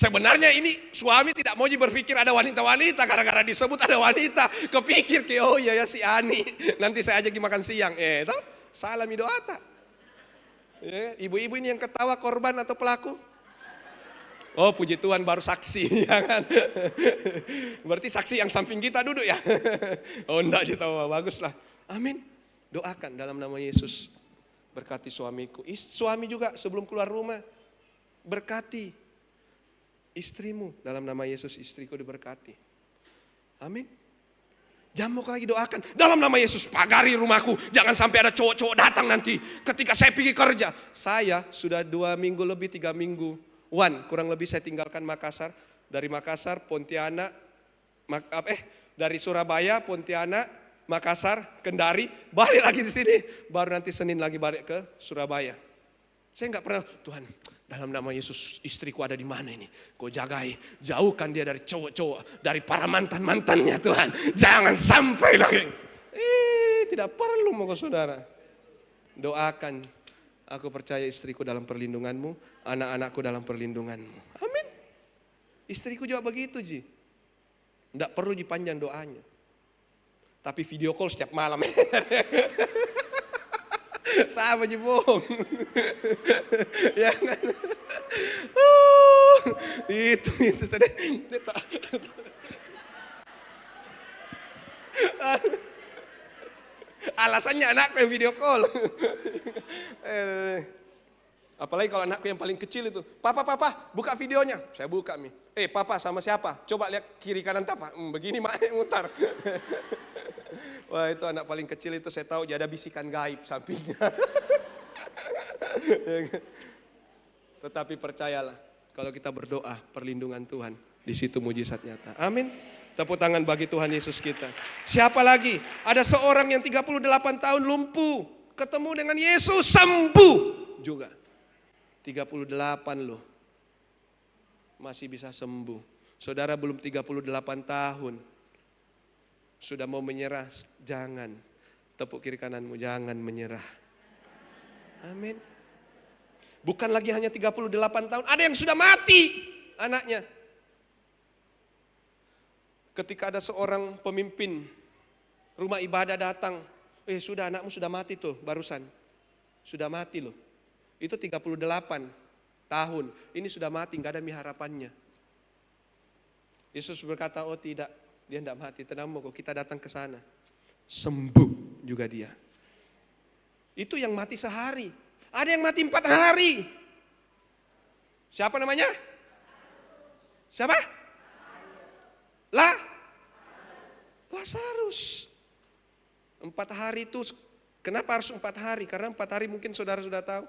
Sebenarnya ini suami tidak mau berpikir ada wanita-wanita, gara-gara disebut ada wanita, kepikir ke oh iya ya si Ani, nanti saya ajak makan siang. Toh salah mi doa tak? Ya, ibu-ibu ini yang ketawa korban atau pelaku? Oh puji Tuhan baru saksi, ya kan? Berarti saksi yang samping kita duduk ya? Oh enggak kita bagus lah. Amin. Doakan dalam nama Yesus. Berkati suamiku. Suami juga sebelum keluar rumah berkati istrimu dalam nama Yesus, istriku diberkati. Amin. Jangan mau lagi doakan dalam nama Yesus, pagari rumahku, jangan sampai ada cowok-cowok datang nanti ketika saya pergi kerja. Saya sudah 2 minggu lebih 3 minggu, kurang lebih saya tinggalkan Makassar. Dari Makassar, Pontianak, dari Surabaya, Pontianak, Makassar, Kendari, balik lagi di sini. Baru nanti Senin lagi balik ke Surabaya. Saya nggak pernah, Tuhan dalam nama Yesus istriku ada di mana ini? Kau jagai, jauhkan dia dari cowok-cowok, dari para mantan-mantannya Tuhan. Jangan sampai lagi. Tidak perlu mau saudara. Doakan, aku percaya istriku dalam perlindunganmu, anak-anakku dalam perlindunganmu. Amin. Istriku juga begitu Ji. Tidak perlu dipanjang doanya. Tapi video call setiap malam. Sama aja bohong. Ya kan? Itu sedih. Alasannya anakku yang video call. Apalagi kalau anakku yang paling kecil itu, papa buka videonya. Saya buka mi. Papa sama siapa? Coba lihat kiri kanan tapa. Begini maknya mutar. Wah itu anak paling kecil itu saya tahu dia ada bisikan gaib sampingnya. Tetapi percayalah kalau kita berdoa perlindungan Tuhan di situ mujizat nyata. Amin. Tepuk tangan bagi Tuhan Yesus kita. Siapa lagi? Ada seorang yang 38 tahun lumpuh ketemu dengan Yesus sembuh juga. 38 loh. Masih bisa sembuh. Saudara belum 38 tahun. Sudah mau menyerah, jangan. Tepuk kiri kananmu, jangan menyerah. Amin. Bukan lagi hanya 38 tahun, ada yang sudah mati anaknya. Ketika ada seorang pemimpin rumah ibadah datang, sudah anakmu sudah mati tuh barusan. Sudah mati loh. Itu 38 tahun, ini sudah mati, gak ada harapannya. Yesus berkata, oh tidak. Dia tidak mati, tenang kok kita datang ke sana. Sembuh juga dia. Itu yang mati sehari. Ada yang mati 4 hari. Siapa namanya? Siapa? Lazarus. 4 hari itu, kenapa harus 4 hari? Karena 4 hari mungkin saudara sudah tahu.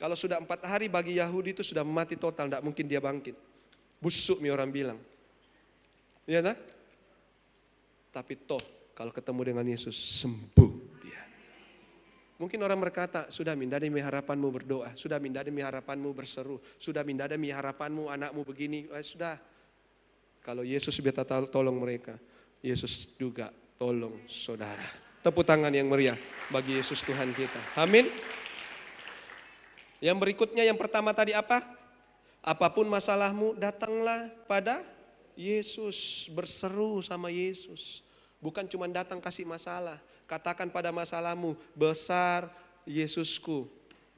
Kalau sudah 4 hari bagi Yahudi itu sudah mati total, tidak mungkin dia bangkit. Busuk orang bilang. Iya tak? Tapi toh kalau ketemu dengan Yesus sembuh dia. Mungkin orang berkata, sudah minda demi harapanmu berdoa, sudah minda demi harapanmu berseru, sudah minda demi harapanmu anakmu begini, sudah. Kalau Yesus bisa tolong mereka, Yesus juga tolong saudara. Tepuk tangan yang meriah bagi Yesus Tuhan kita. Amin. Yang berikutnya yang pertama tadi apa? Apapun masalahmu datanglah pada Yesus, berseru sama Yesus. Bukan cuma datang kasih masalah. Katakan pada masalahmu, besar Yesusku.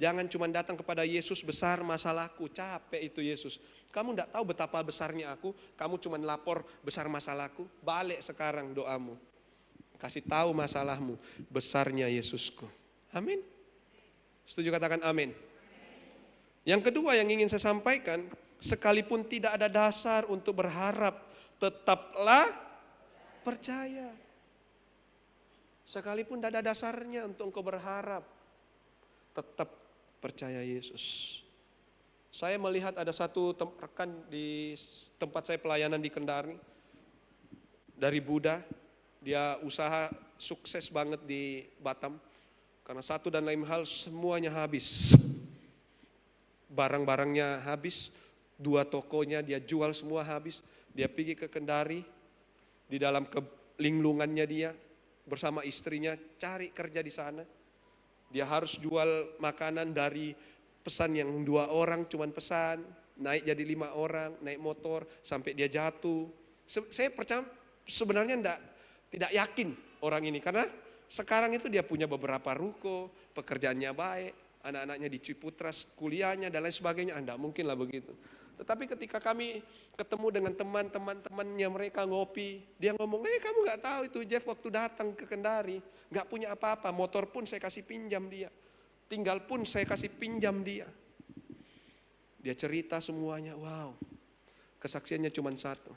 Jangan cuma datang kepada Yesus, besar masalahku. Capek itu Yesus. Kamu tidak tahu betapa besarnya aku. Kamu cuma lapor besar masalahku. Balik sekarang doamu. Kasih tahu masalahmu, besarnya Yesusku. Amin. Setuju katakan amin. Yang kedua yang ingin saya sampaikan, sekalipun tidak ada dasar untuk berharap, tetaplah percaya. Sekalipun tidak ada dasarnya untuk engkau berharap, tetap percaya Yesus. Saya melihat ada satu rekan di tempat saya pelayanan di Kendari, dari Buddha, dia usaha sukses banget di Batam. Karena satu dan lain hal semuanya habis. Barang-barangnya habis, 2 tokonya dia jual semua habis. Dia pergi ke Kendari, di dalam kelinglungannya dia bersama istrinya cari kerja di sana. Dia harus jual makanan dari pesan yang 2 orang cuman pesan. naik jadi 5 orang, naik motor sampai dia jatuh. Saya percaya sebenarnya tidak yakin orang ini, karena sekarang itu dia punya beberapa ruko, pekerjaannya baik, anak-anaknya di Ciputras, kuliahnya dan lain sebagainya. Tidak mungkin lah begitu. Tetapi ketika kami ketemu dengan teman-temannya mereka ngopi, dia ngomong, kamu gak tahu itu Jeff waktu datang ke Kendari, gak punya apa-apa, motor pun saya kasih pinjam dia, tinggal pun saya kasih pinjam dia. Dia cerita semuanya, wow, kesaksiannya cuma satu.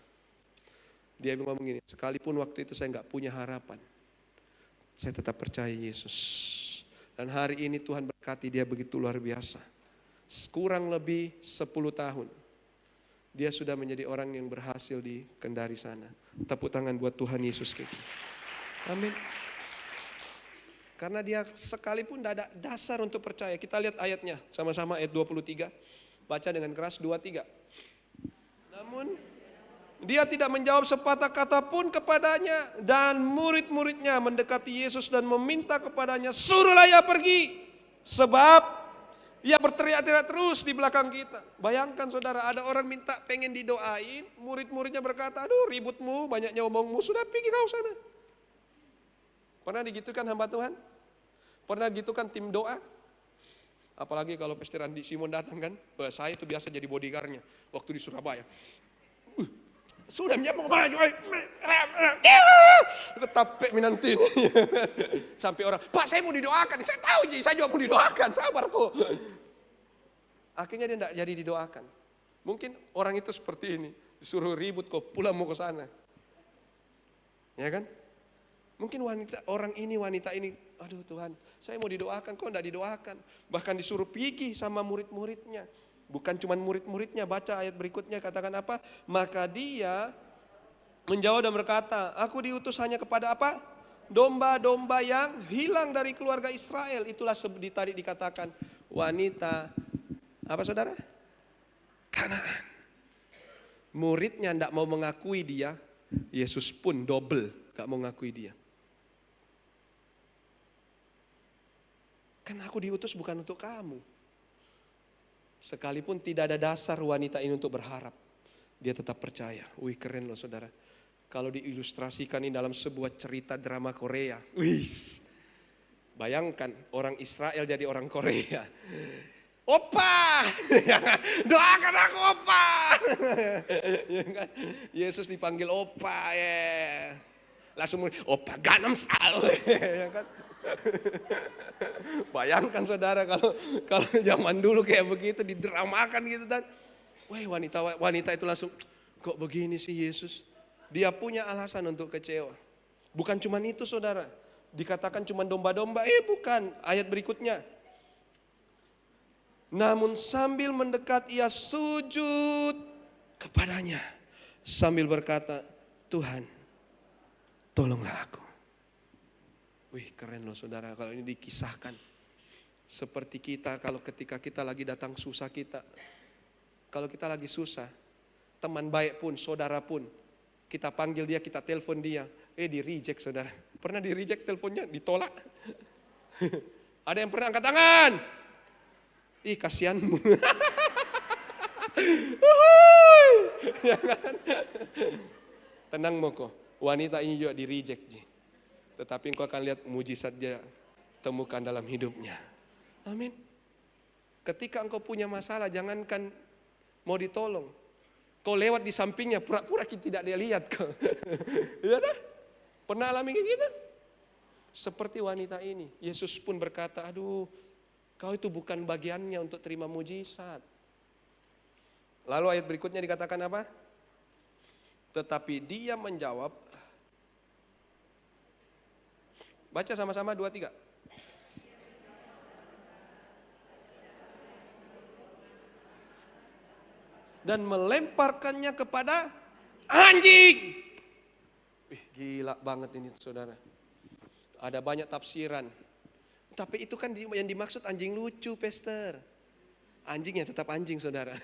Dia ngomong gini, sekalipun waktu itu saya gak punya harapan, saya tetap percaya Yesus. Dan hari ini Tuhan berkati dia begitu luar biasa. Kurang lebih 10 tahun. Dia sudah menjadi orang yang berhasil di Kendari sana. Tepuk tangan buat Tuhan Yesus kita. Amin. Karena dia sekalipun tidak ada dasar untuk percaya. Kita lihat ayatnya sama-sama, ayat 23. Baca dengan keras, 23. Namun dia tidak menjawab sepatah kata pun kepadanya. Dan murid-muridnya mendekati Yesus dan meminta kepadanya, suruhlah ia pergi. Sebab ia berteriak-teriak terus di belakang kita. Bayangkan saudara, ada orang minta pengen didoain, murid-muridnya berkata, aduh ributmu, banyaknya omongmu, sudah pergi kau sana. Pernah digitukan hamba Tuhan? Pernah gitukan tim doa? Apalagi kalau Pastor Andi Simon datang kan, saya itu biasa jadi bodyguardnya waktu di Surabaya. Sudah mau maju, ketapek minantin. Sampai orang, Pak saya mau didoakan, saya tahu saya juga mau didoakan, sabar kok. Akhirnya dia tidak jadi didoakan. Mungkin orang itu seperti ini, disuruh ribut kok pulang mau ke sana. Ya kan? Mungkin wanita ini, aduh Tuhan, saya mau didoakan, kok tidak didoakan. Bahkan disuruh pergi sama murid-muridnya. Bukan cuma murid-muridnya, baca ayat berikutnya, katakan apa? Maka dia menjawab dan berkata, aku diutus hanya kepada apa? Domba-domba yang hilang dari keluarga Israel. Itulah tadi dikatakan wanita, apa saudara? Kanaan. Muridnya tidak mau mengakui dia, Yesus pun double, tidak mau mengakui dia. Kan aku diutus bukan untuk kamu. Sekalipun tidak ada dasar wanita ini untuk berharap, dia tetap percaya. Wih keren loh saudara. Kalau diilustrasikan ini dalam sebuah cerita drama Korea. Wih, bayangkan orang Israel jadi orang Korea. Opa, doakan aku opa. Yesus dipanggil opa ya. Langsung opa Gangnam Style. Ya kan? Bayangkan saudara kalau zaman dulu kayak begitu didramakan gitu dan wanita itu langsung kok begini sih Yesus. Dia punya alasan untuk kecewa. Bukan cuma itu saudara. Dikatakan cuma domba-domba, bukan. Ayat berikutnya. Namun sambil mendekat ia sujud kepadanya sambil berkata, Tuhan tolonglah aku. Wih keren loh saudara kalau ini dikisahkan. Seperti kita kalau ketika kita lagi datang susah kita. Kalau kita lagi susah, teman baik pun, saudara pun, kita panggil dia, kita telepon dia. Di reject saudara. Pernah di reject teleponnya, ditolak. Ada yang pernah angkat tangan? Kasihanmu. Ya kan? Tenang Moko, wanita ini juga di reject. Tetapi engkau akan lihat mujizat dia temukan dalam hidupnya. Amin. Ketika engkau punya masalah, jangankan mau ditolong. Kau lewat di sampingnya, pura-pura tidak dia lihat kau. Ya dah? Pernah alami kayak gitu? Seperti wanita ini, Yesus pun berkata, aduh, kau itu bukan bagiannya untuk terima mujizat. Lalu ayat berikutnya dikatakan apa? Tetapi dia menjawab, baca sama-sama 2-3. Dan melemparkannya kepada anjing. Gila banget ini saudara. Ada banyak tafsiran. Tapi itu kan yang dimaksud anjing lucu, Pastor. Anjingnya tetap anjing saudara.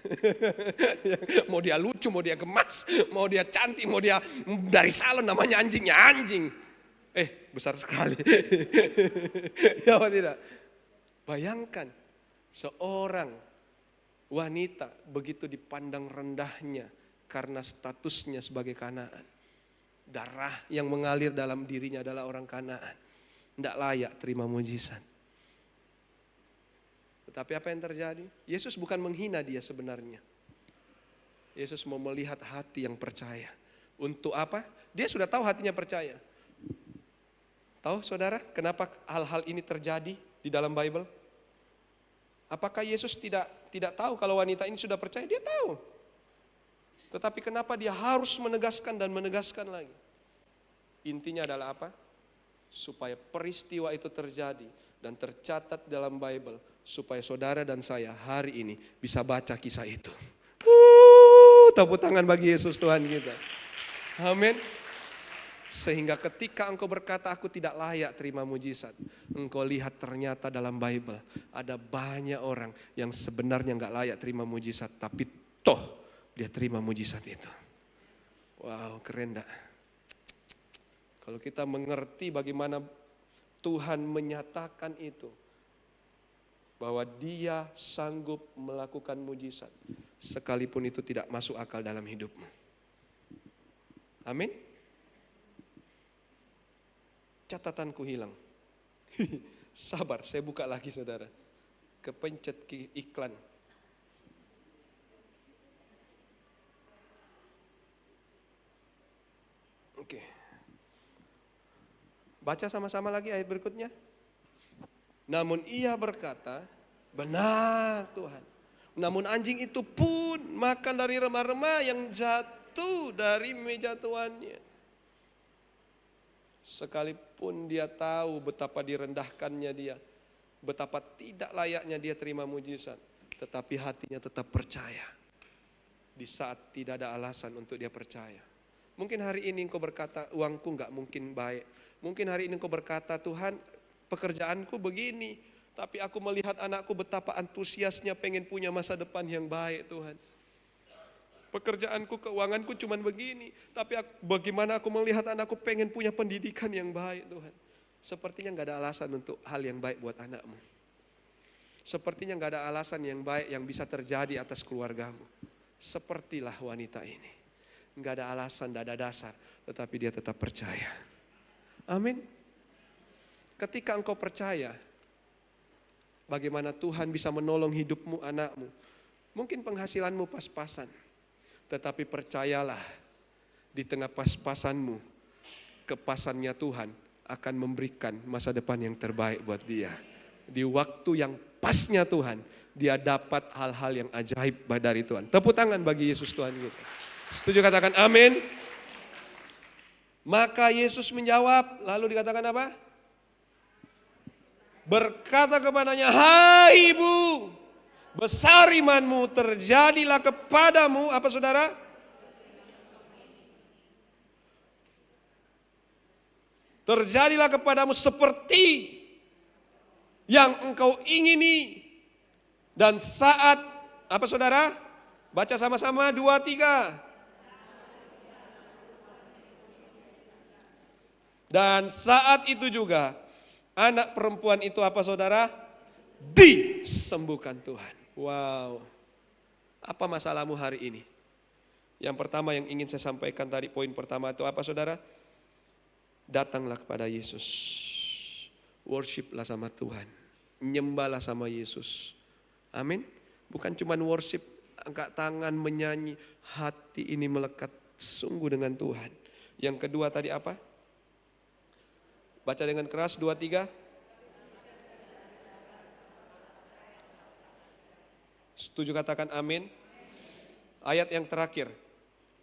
Mau dia lucu, mau dia gemas, mau dia cantik, mau dia dari salon, namanya anjingnya anjing. Besar sekali. Ya apa tidak? Bayangkan seorang wanita begitu dipandang rendahnya karena statusnya sebagai Kanaan. Darah yang mengalir dalam dirinya adalah orang Kanaan. Tidak layak terima mujizat. Tetapi apa yang terjadi? Yesus bukan menghina dia sebenarnya. Yesus mau melihat hati yang percaya. Untuk apa? Dia sudah tahu hatinya percaya. Tahu saudara kenapa hal-hal ini terjadi di dalam Bible? Apakah Yesus tidak tahu kalau wanita ini sudah percaya? Dia tahu. Tetapi kenapa dia harus menegaskan dan menegaskan lagi? Intinya adalah apa? Supaya peristiwa itu terjadi dan tercatat dalam Bible. Supaya saudara dan saya hari ini bisa baca kisah itu. Tepuk tangan bagi Yesus Tuhan kita. Amin. Sehingga ketika engkau berkata aku tidak layak terima mujizat, engkau lihat ternyata dalam Bible ada banyak orang yang sebenarnya enggak layak terima mujizat, tapi toh dia terima mujizat itu. Wow, keren dah. Kalau kita mengerti bagaimana Tuhan menyatakan itu, bahwa dia sanggup melakukan mujizat, sekalipun itu tidak masuk akal dalam hidupmu. Amin. Catatanku hilang. Sabar, saya buka lagi saudara. Kepencet iklan. Oke. Baca sama-sama lagi ayat berikutnya. Namun ia berkata, benar Tuhan. Namun anjing itu pun makan dari remah-remah yang jatuh dari meja tuannya. Sekalipun dia tahu betapa direndahkannya dia, betapa tidak layaknya dia terima mujizat, tetapi hatinya tetap percaya. Di saat tidak ada alasan untuk dia percaya. Mungkin hari ini engkau berkata, uangku enggak mungkin baik. Mungkin hari ini engkau berkata, Tuhan, pekerjaanku begini, tapi aku melihat anakku betapa antusiasnya pengen punya masa depan yang baik Tuhan. Pekerjaanku, keuanganku cuman begini, tapi bagaimana aku melihat anakku pengen punya pendidikan yang baik Tuhan. Sepertinya gak ada alasan untuk hal yang baik buat anakmu. Sepertinya gak ada alasan yang baik yang bisa terjadi atas keluargamu. Sepertilah wanita ini. Gak ada alasan, gak ada dasar, tetapi dia tetap percaya. Amin. Ketika engkau percaya, bagaimana Tuhan bisa menolong hidupmu, anakmu. Mungkin penghasilanmu pas-pasan, tetapi percayalah di tengah pas-pasanmu, kepasannya Tuhan akan memberikan masa depan yang terbaik buat dia. Di waktu yang pasnya Tuhan, dia dapat hal-hal yang ajaib dari Tuhan. Tepuk tangan bagi Yesus Tuhan kita. Setuju katakan amin. Maka Yesus menjawab, lalu dikatakan apa? Berkata kepadanya, hai ibu, besar imanmu, terjadilah kepadamu, apa saudara? Terjadilah kepadamu seperti yang engkau ingini. Dan saat, apa saudara? Baca sama-sama, 2, 3. Dan saat itu juga, anak perempuan itu apa saudara? Disembuhkan Tuhan. Wow. Apa masalahmu hari ini? Yang pertama yang ingin saya sampaikan tadi, poin pertama itu apa saudara? Datanglah kepada Yesus. Worshiplah sama Tuhan. Nyembahlah sama Yesus. Amin. Bukan cuma worship, angkat tangan, menyanyi. Hati ini melekat sungguh dengan Tuhan. Yang kedua tadi apa? Baca dengan keras, 2, 3. Setuju katakan amin. Ayat yang terakhir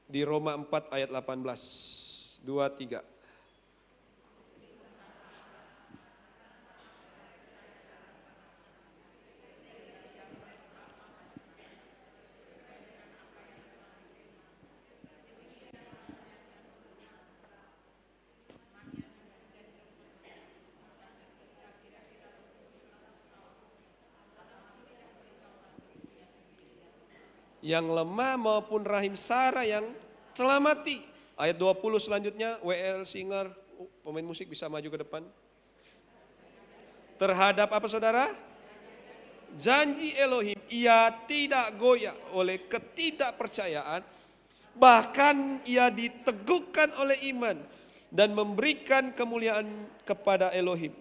di Roma 4 ayat 18. 2, 3. Yang lemah maupun rahim Sarah yang telah mati. Ayat 20 selanjutnya, W.L. Singer, pemain musik bisa maju ke depan. Terhadap apa saudara? Janji Elohim, ia tidak goyah oleh ketidakpercayaan, bahkan ia diteguhkan oleh iman dan memberikan kemuliaan kepada Elohim.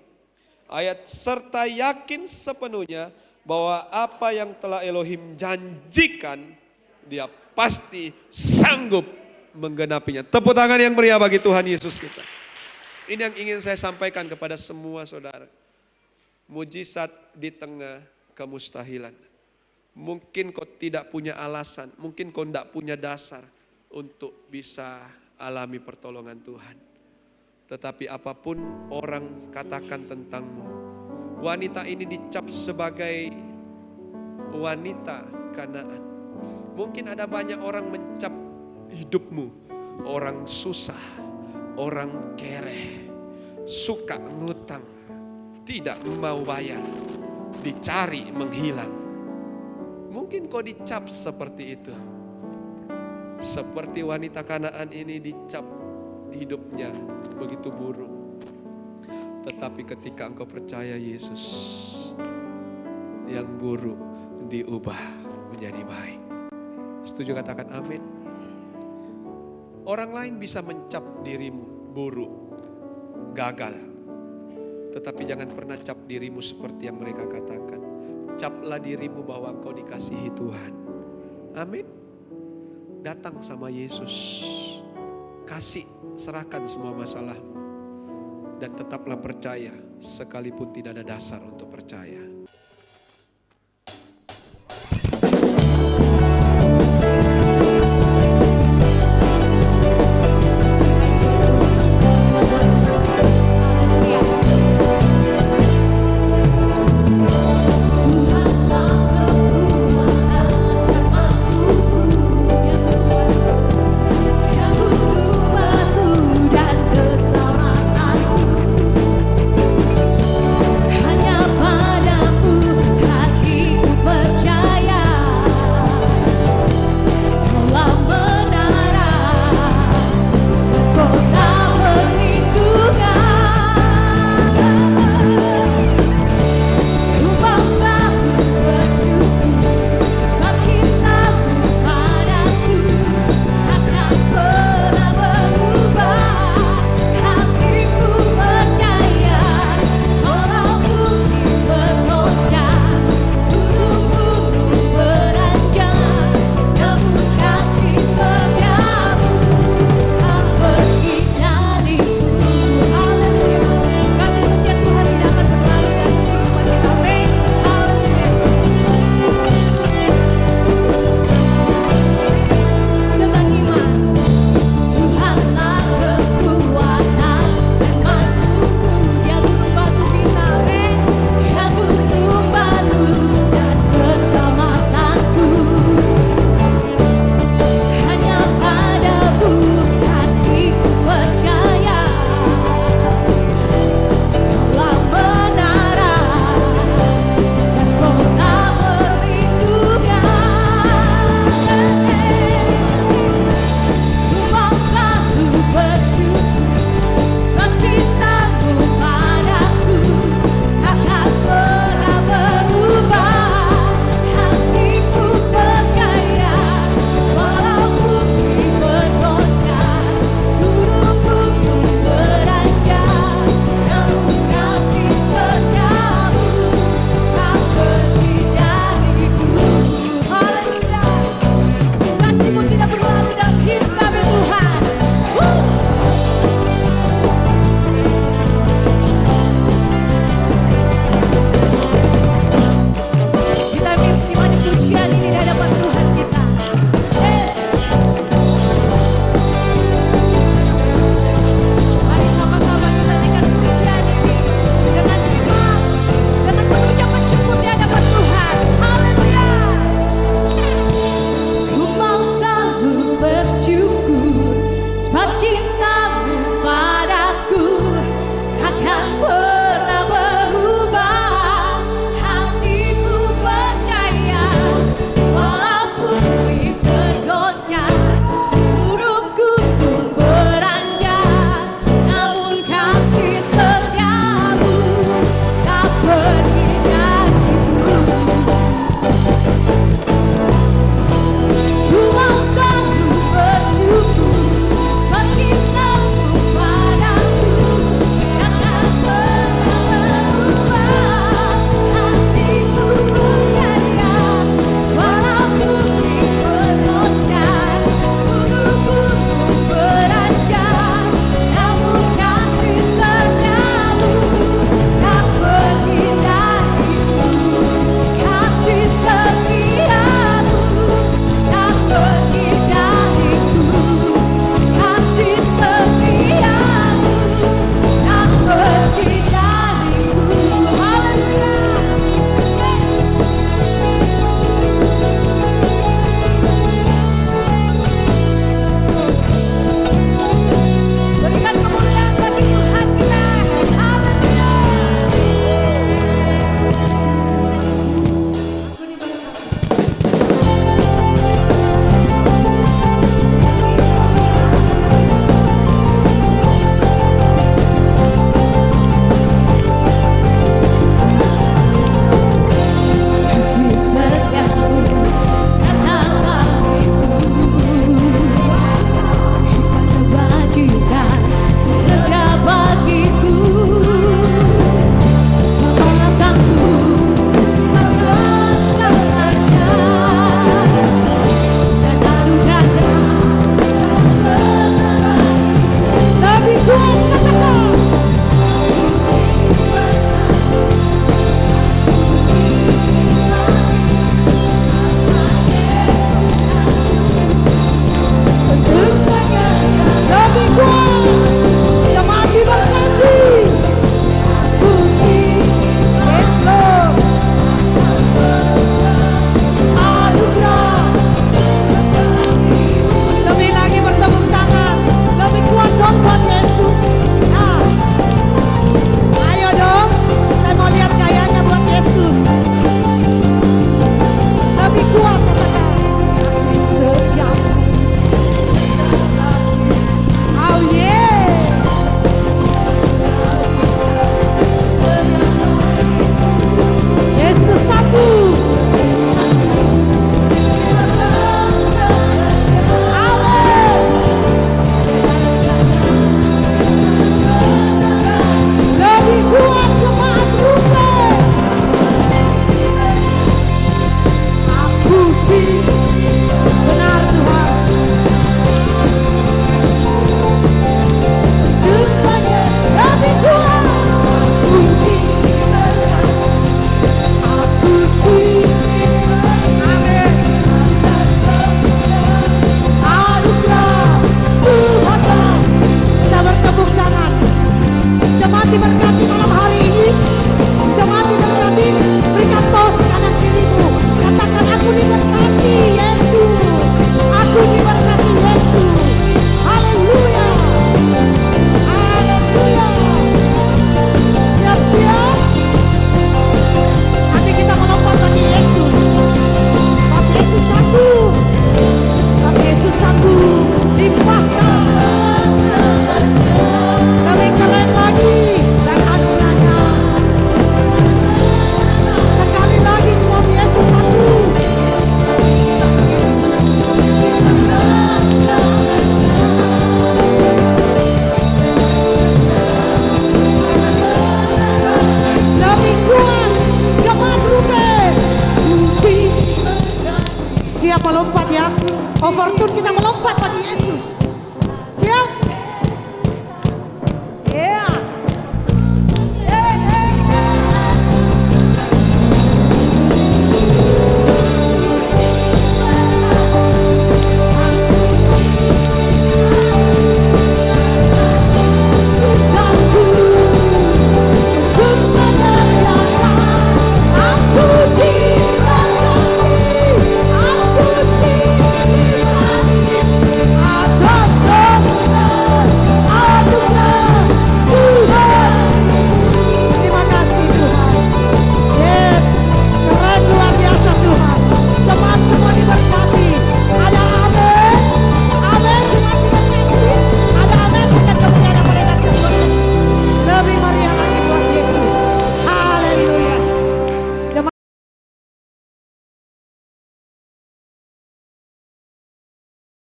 Ayat serta yakin sepenuhnya bahwa apa yang telah Elohim janjikan, dia pasti sanggup menggenapinya. Tepuk tangan yang meriah bagi Tuhan Yesus kita. Ini yang ingin saya sampaikan kepada semua saudara. Mujizat di tengah kemustahilan. Mungkin kau tidak punya alasan, mungkin kau tidak punya dasar untuk bisa alami pertolongan Tuhan. Tetapi apapun orang katakan tentangmu, wanita ini dicap sebagai wanita Kanaan. Mungkin ada banyak orang mencap hidupmu, orang susah, orang kere, suka ngutang, tidak mau bayar, dicari menghilang. Mungkin kau dicap seperti itu. Seperti wanita Kanaan ini dicap hidupnya begitu buruk. Tetapi ketika engkau percaya Yesus, yang buruk diubah menjadi baik. Setuju, katakan amin. Orang lain bisa mencap dirimu buruk, gagal. Tetapi jangan pernah cap dirimu seperti yang mereka katakan. Caplah dirimu bahwa engkau dikasihi Tuhan. Amin. Datang sama Yesus. Kasih, serahkan semua masalahmu. Dan tetaplah percaya sekalipun tidak ada dasar untuk percaya. Hanya padamu melompat ya. Overtune kita